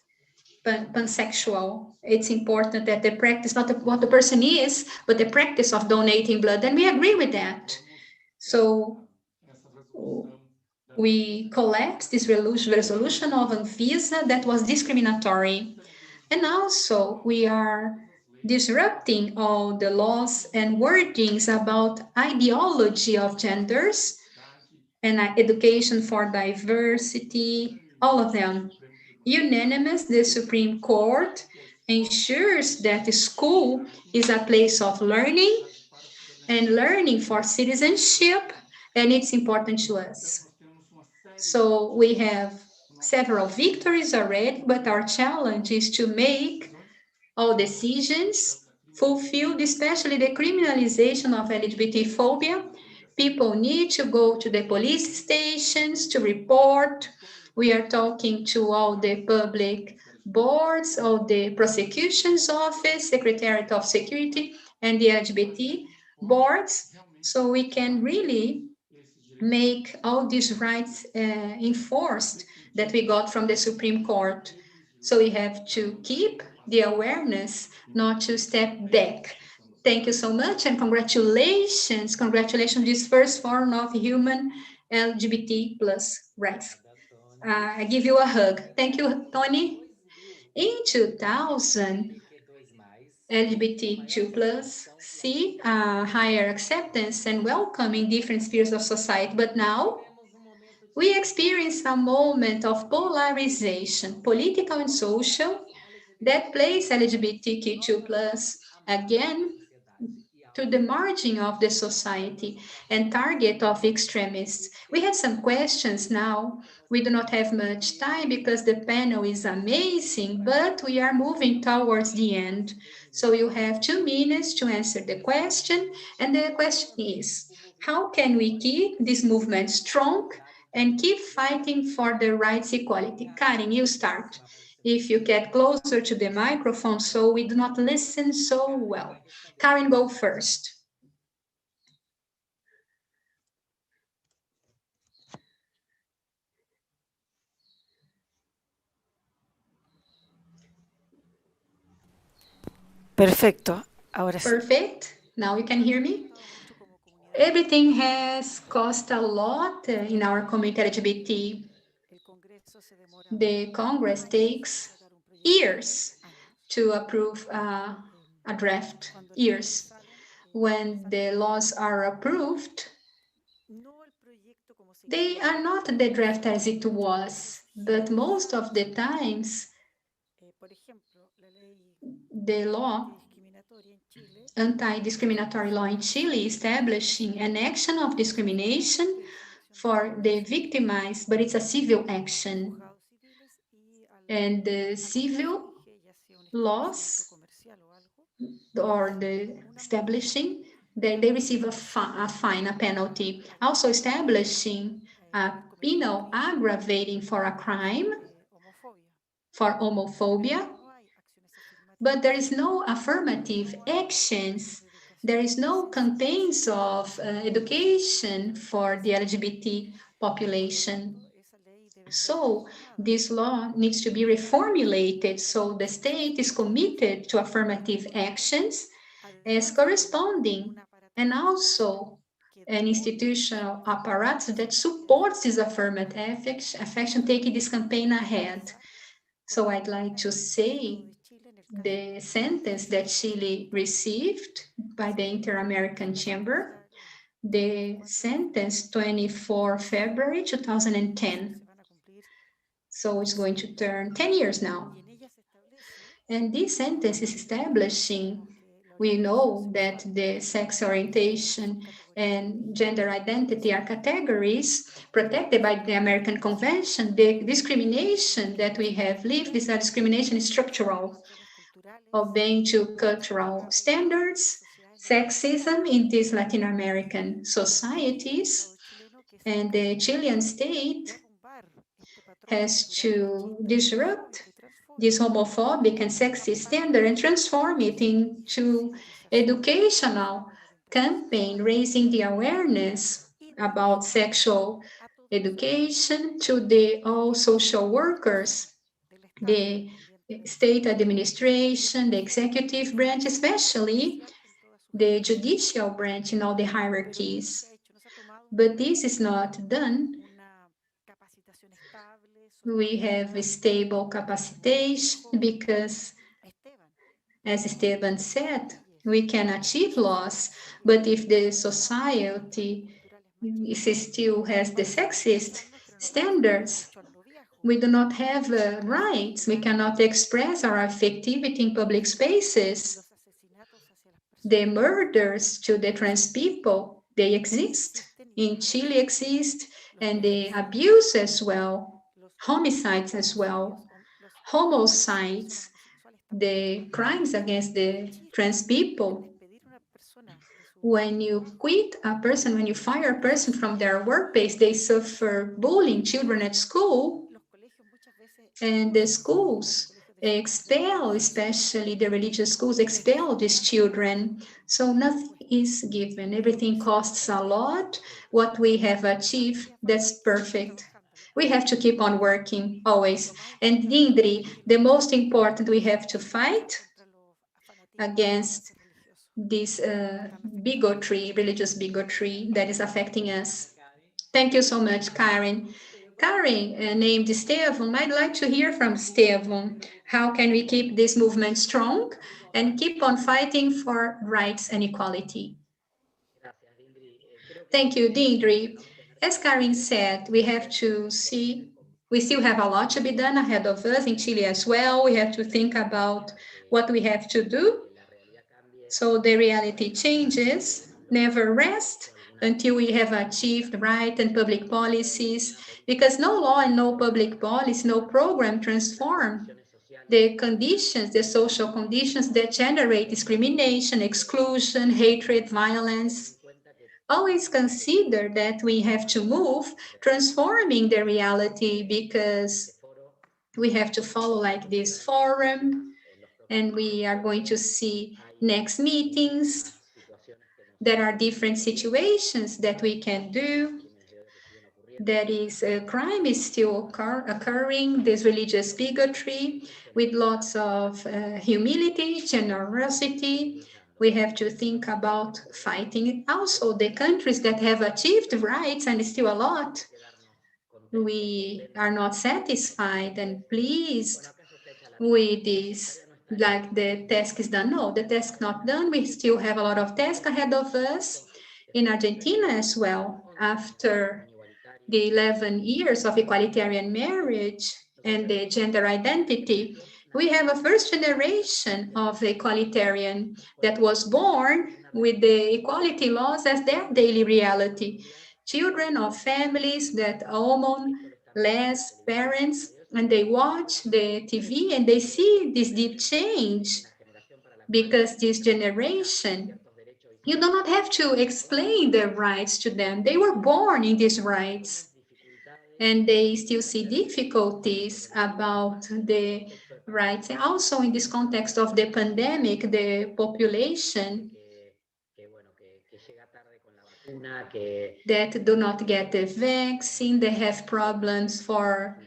pansexual. It's important that the practice, not what the person is, but the practice of donating blood, and we agree with that. So we collapsed this resolution of Anvisa that was discriminatory. And also we are disrupting all the laws and wordings about ideology of genders and education for diversity, all of them. Unanimous, the Supreme Court ensures that the school is a place of learning and learning for citizenship, and it's important to us. So we have several victories already, but our challenge is to make all decisions fulfilled, especially the criminalization of LGBT phobia. People need to go to the police stations to report. We are talking to all the public boards, all the prosecution's office, Secretariat of Security, and the LGBT boards, so we can really make all these rights enforced that we got from the Supreme Court. So we have to keep the awareness, not to step back. Thank you so much, and congratulations. Congratulations on this first forum of human LGBT plus rights. I give you a hug. Thank you, Tony. In 2000, LGBTQ+, see higher acceptance and welcome in different spheres of society. But now, we experience a moment of polarization, political and social, that place LGBTQ2+ again to the margin of the society and target of extremists. We have some questions now. We do not have much time because the panel is amazing, but we are moving towards the end. So you have 2 minutes to answer the question. And the question is, how can we keep this movement strong and keep fighting for the rights equality? Karen, you start. If you get closer to the microphone so we do not listen so well. Karen, go first. Perfecto. Ahora sí. Perfect. Now you can hear me. Everything has cost a lot in our community LGBT. The Congress takes years to approve a draft, years. When the laws are approved, they are not the draft as it was, but most of the times the law, anti-discriminatory law in Chile, establishing an action of discrimination for the victimized, but it's a civil action. And the civil laws or the establishing, they receive a fine, a penalty. Also establishing a penal aggravating for a crime, for homophobia, but there is no affirmative actions. There is no campaigns of education for the LGBT population. So this law needs to be reformulated so the state is committed to affirmative actions as corresponding, and also an institutional apparatus that supports this affirmative action, taking this campaign ahead. So I'd like to say the sentence that Chile received by the Inter-American Chamber, the sentence 24 February 2010. So it's going to turn 10 years now. And this sentence is establishing, we know that the sex orientation and gender identity are categories protected by the American Convention. The discrimination that we have lived, this discrimination is structural, obeying to cultural standards, sexism in these Latin American societies, and the Chilean state has to disrupt this homophobic and sexist standard and transform it into educational campaign, raising the awareness about sexual education to all social workers, the state administration, the executive branch, especially the judicial branch in all the hierarchies. But this is not done. We have a stable capacitation because, as Esteban said, we can achieve laws, but if the society still has the sexist standards, we do not have rights. We cannot express our affectivity in public spaces. The murders to the trans people, they exist. In Chile exist, and the abuse as well, homicides as well, homicides, the crimes against the trans people. When you quit a person, when you fire a person from their workplace, they suffer bullying, children at school, and the schools expel, especially the religious schools, expel these children. So nothing is given. Everything costs a lot. What we have achieved, that's perfect. We have to keep on working always. And Dindri, the most important, we have to fight against this bigotry, religious bigotry that is affecting us. Thank you so much, Karen. Karen named Estevam. I'd like to hear from Estevam. How can we keep this movement strong and keep on fighting for rights and equality? Thank you, Dindri. As Karen said, we have to see, we still have a lot to be done ahead of us in Chile as well. We have to think about what we have to do. So the reality changes, never rest until we have achieved right and public policies, because no law and no public policy, no program transform the conditions, the social conditions that generate discrimination, exclusion, hatred, violence. Always consider that we have to move, transforming the reality, because we have to follow like this forum, and we are going to see next meetings. There are different situations that we can do. That is, crime is still occurring, this religious bigotry, with lots of humility, generosity. We have to think about fighting also the countries that have achieved rights, and still a lot. We are not satisfied and pleased with this, like the task is done. No, the task not done. We still have a lot of tasks ahead of us in Argentina as well. After the 11 years of egalitarian marriage and the gender identity, we have a first generation of egalitarian that was born with the equality laws as their daily reality. Children of families that own less parents, and they watch the TV and they see this deep change, because this generation, you do not have to explain their rights to them. They were born in these rights, and they still see difficulties about the rights. And also in this context of the pandemic, the population that do not get the vaccine, they have problems for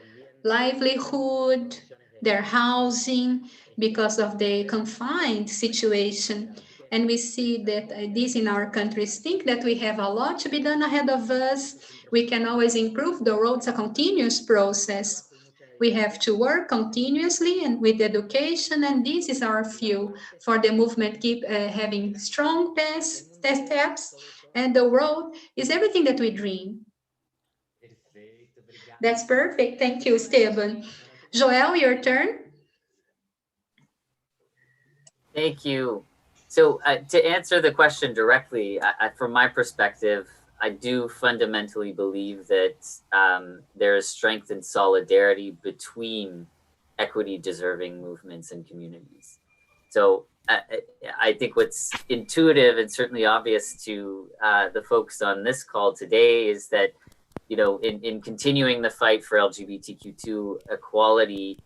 livelihood, their housing, because of the confined situation. And we see that this in our countries think that we have a lot to be done ahead of us. We can always improve the road. It's a continuous process. We have to work continuously and with education, and this is our fuel for the movement. Keep having strong steps, and the road is everything that we dream. That's perfect. Thank you, Esteban. Joel, your turn. Thank you. So to answer the question directly, from my perspective, I do fundamentally believe that there is strength and solidarity between equity-deserving movements and communities. So I think what's intuitive and certainly obvious to the folks on this call today is that, you know, in continuing the fight for LGBTQ2 equality,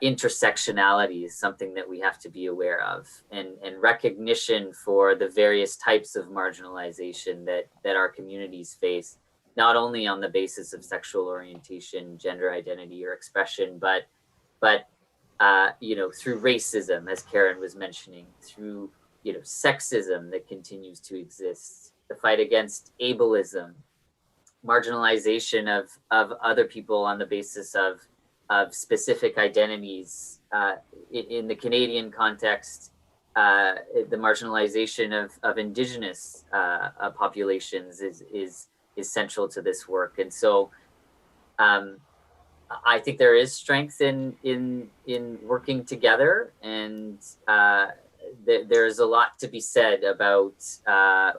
intersectionality is something that we have to be aware of, and recognition for the various types of marginalization that our communities face, not only on the basis of sexual orientation, gender identity, or expression, but you know, through racism, as Karen was mentioning, through, you know, sexism that continues to exist, the fight against ableism, marginalization of other people on the basis of specific identities. In the Canadian context, the marginalization of Indigenous populations is central to this work. And so I think there is strength in working together, and there's a lot to be said about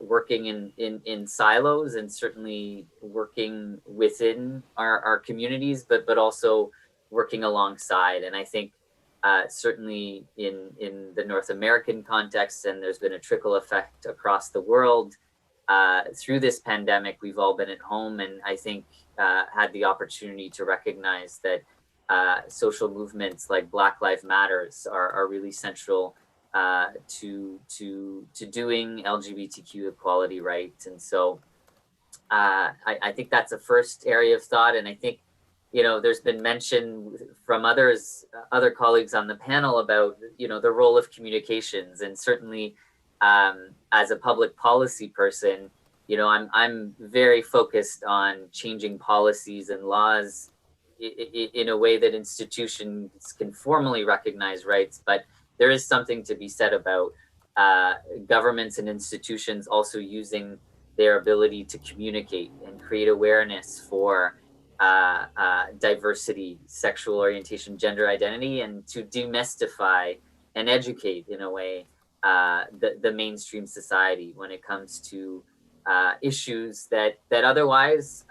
working in silos, and certainly working within our communities, but also working alongside. And I think certainly in the North American context, and there's been a trickle effect across the world through this pandemic. We've all been at home, and I think had the opportunity to recognize that social movements like Black Lives Matters are really central to doing LGBTQ equality right. And so I think that's a first area of thought. And I think, you know, there's been mention from other colleagues on the panel about, you know, the role of communications. And certainly as a public policy person, you know, I'm very focused on changing policies and laws in a way that institutions can formally recognize rights. But there is something to be said about governments and institutions also using their ability to communicate and create awareness for diversity, sexual orientation, gender identity, and to demystify and educate in a way the mainstream society when it comes to issues that otherwise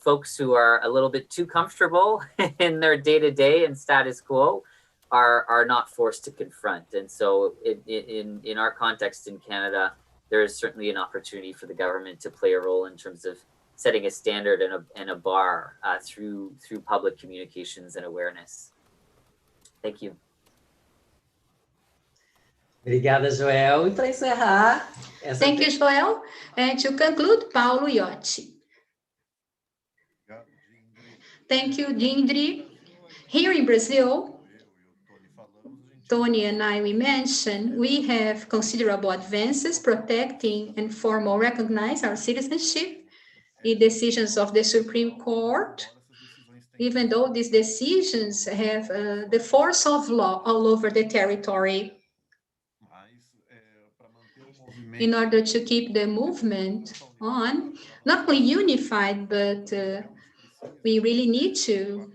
folks who are a little bit too comfortable in their day-to-day and status quo are not forced to confront. And so in our context in Canada, there is certainly an opportunity for the government to play a role in terms of setting a standard and a bar through public communications and awareness. Thank you. Obrigada, Joel. E para encerrar... Thank you, Joel. And to conclude, Paulo Iotti. Thank you, Dindri. Here in Brazil, Tony and I, we mentioned, we have considerable advances protecting and formally recognize our citizenship in decisions of the Supreme Court, even though these decisions have the force of law all over the territory. in order to keep the movement on, not only unified, but we really need to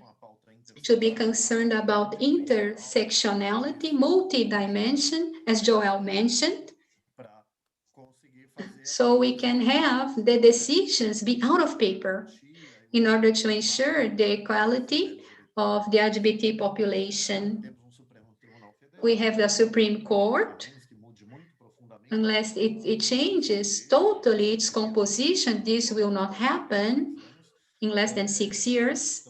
be concerned about intersectionality, multi-dimension, as Joel mentioned, so we can have the decisions be out of paper in order to ensure the equality of the LGBT population. We have the Supreme Court. Unless it changes totally its composition, this will not happen in less than 6 years.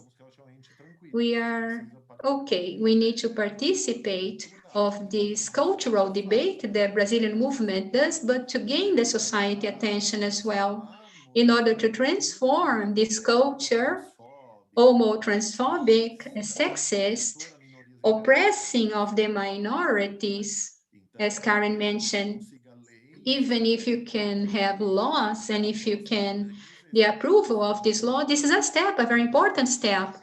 We are okay. We need to participate of this cultural debate that Brazilian movement does, but to gain the society attention as well, in order to transform this culture, homotransphobic, sexist, oppressing of the minorities, as Karen mentioned. Even if you can have laws and if you can, the approval of this law, this is a step, a very important step,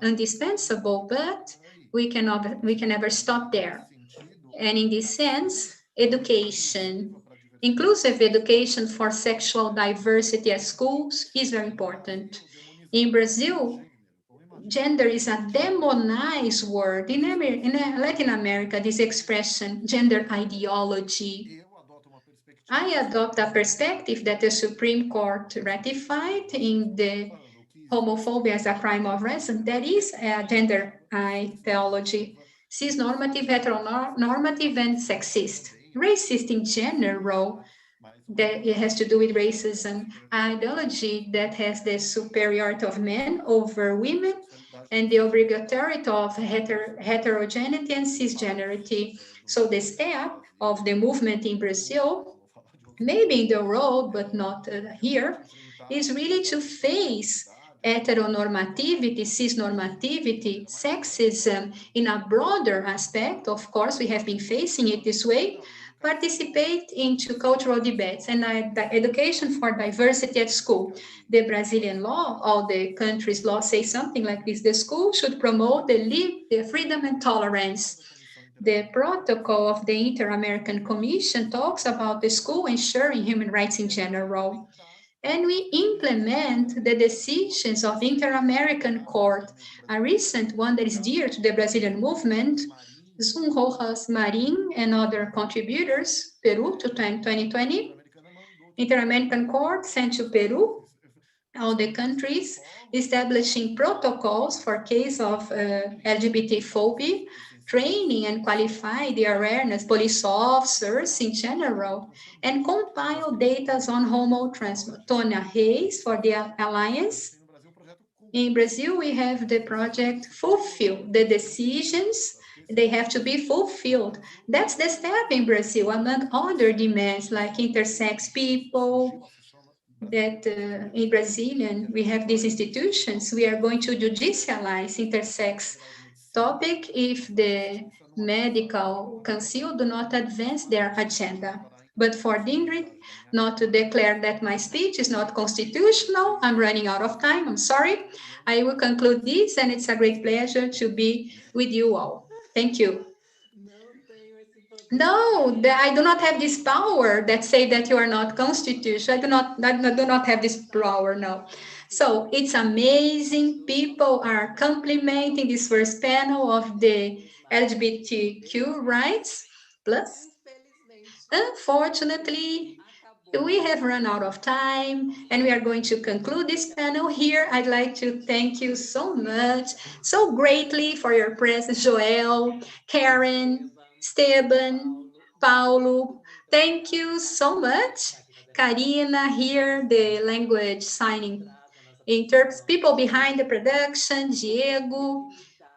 indispensable, but we can never stop there. And in this sense, education, inclusive education for sexual diversity at schools is very important. In Brazil, gender is a demonized word. In Latin America, this expression, gender ideology. I adopt a perspective that the Supreme Court ratified in the homophobia as a crime of reason. That is a gender ideology. Cis-normative, heteronormative, and sexist. Racist in general, that it has to do with racism. Ideology that has the superiority of men over women and the obligatority of heterogeneity and cisgenerity. So the step of the movement in Brazil, maybe in the road, but not here, is really to face heteronormativity, cisnormativity, sexism in a broader aspect. Of course, we have been facing it this way. Participate into cultural debates and education for diversity at school. The Brazilian law, all the countries' law say something like this: the school should promote the freedom and tolerance. The protocol of the Inter-American Commission talks about the school ensuring human rights in general. And we implement the decisions of Inter-American Court, a recent one that is dear to the Brazilian movement, Zum Rojas Marin and other contributors, Peru to 2020. Inter-American Court sent to Peru, all the countries, establishing protocols for case of LGBT phobia, training and qualify the awareness police officers in general, and compile data on homo-trans. Tonya Reis for the Alliance. In Brazil, we have the project Fulfill. The decisions, they have to be fulfilled. That's the step in Brazil, among other demands like intersex people, that in Brazilian, we have these institutions. We are going to judicialize intersex topic if the medical council do not advance their agenda. But for Ingrid not to declare that my speech is not constitutional, I'm running out of time, I'm sorry. I will conclude this, and it's a great pleasure to be with you all. Thank you. No, I do not have this power that say that you are not constitutional. I do not have this power, no. So it's amazing. People are complimenting this first panel of the LGBTQ rights plus. Unfortunately, we have run out of time and we are going to conclude this panel here. I'd like to thank you so much, so greatly for your presence, Joel, Karen, Esteban, Paulo. Thank you so much. Karina here, the language signing interpreters, people behind the production, Diego,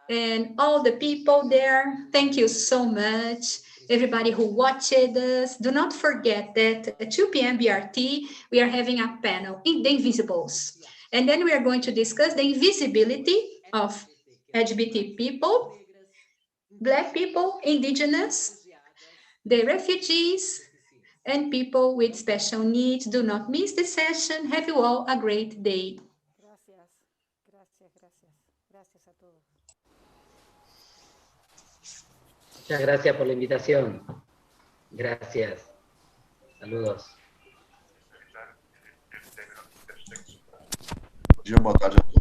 and all the people there. Thank you so much. Everybody who watched us, do not forget that at 2 p.m. BRT, we are having a panel in the Invisibles. And then we are going to discuss the invisibility of LGBT people, Black people, Indigenous, the refugees, and people with special needs. Do not miss the session. Have you all a great day. Gracias a todos. Muchas gracias por la invitación. Gracias. Saludos. Bom dia, boa tarde a todos.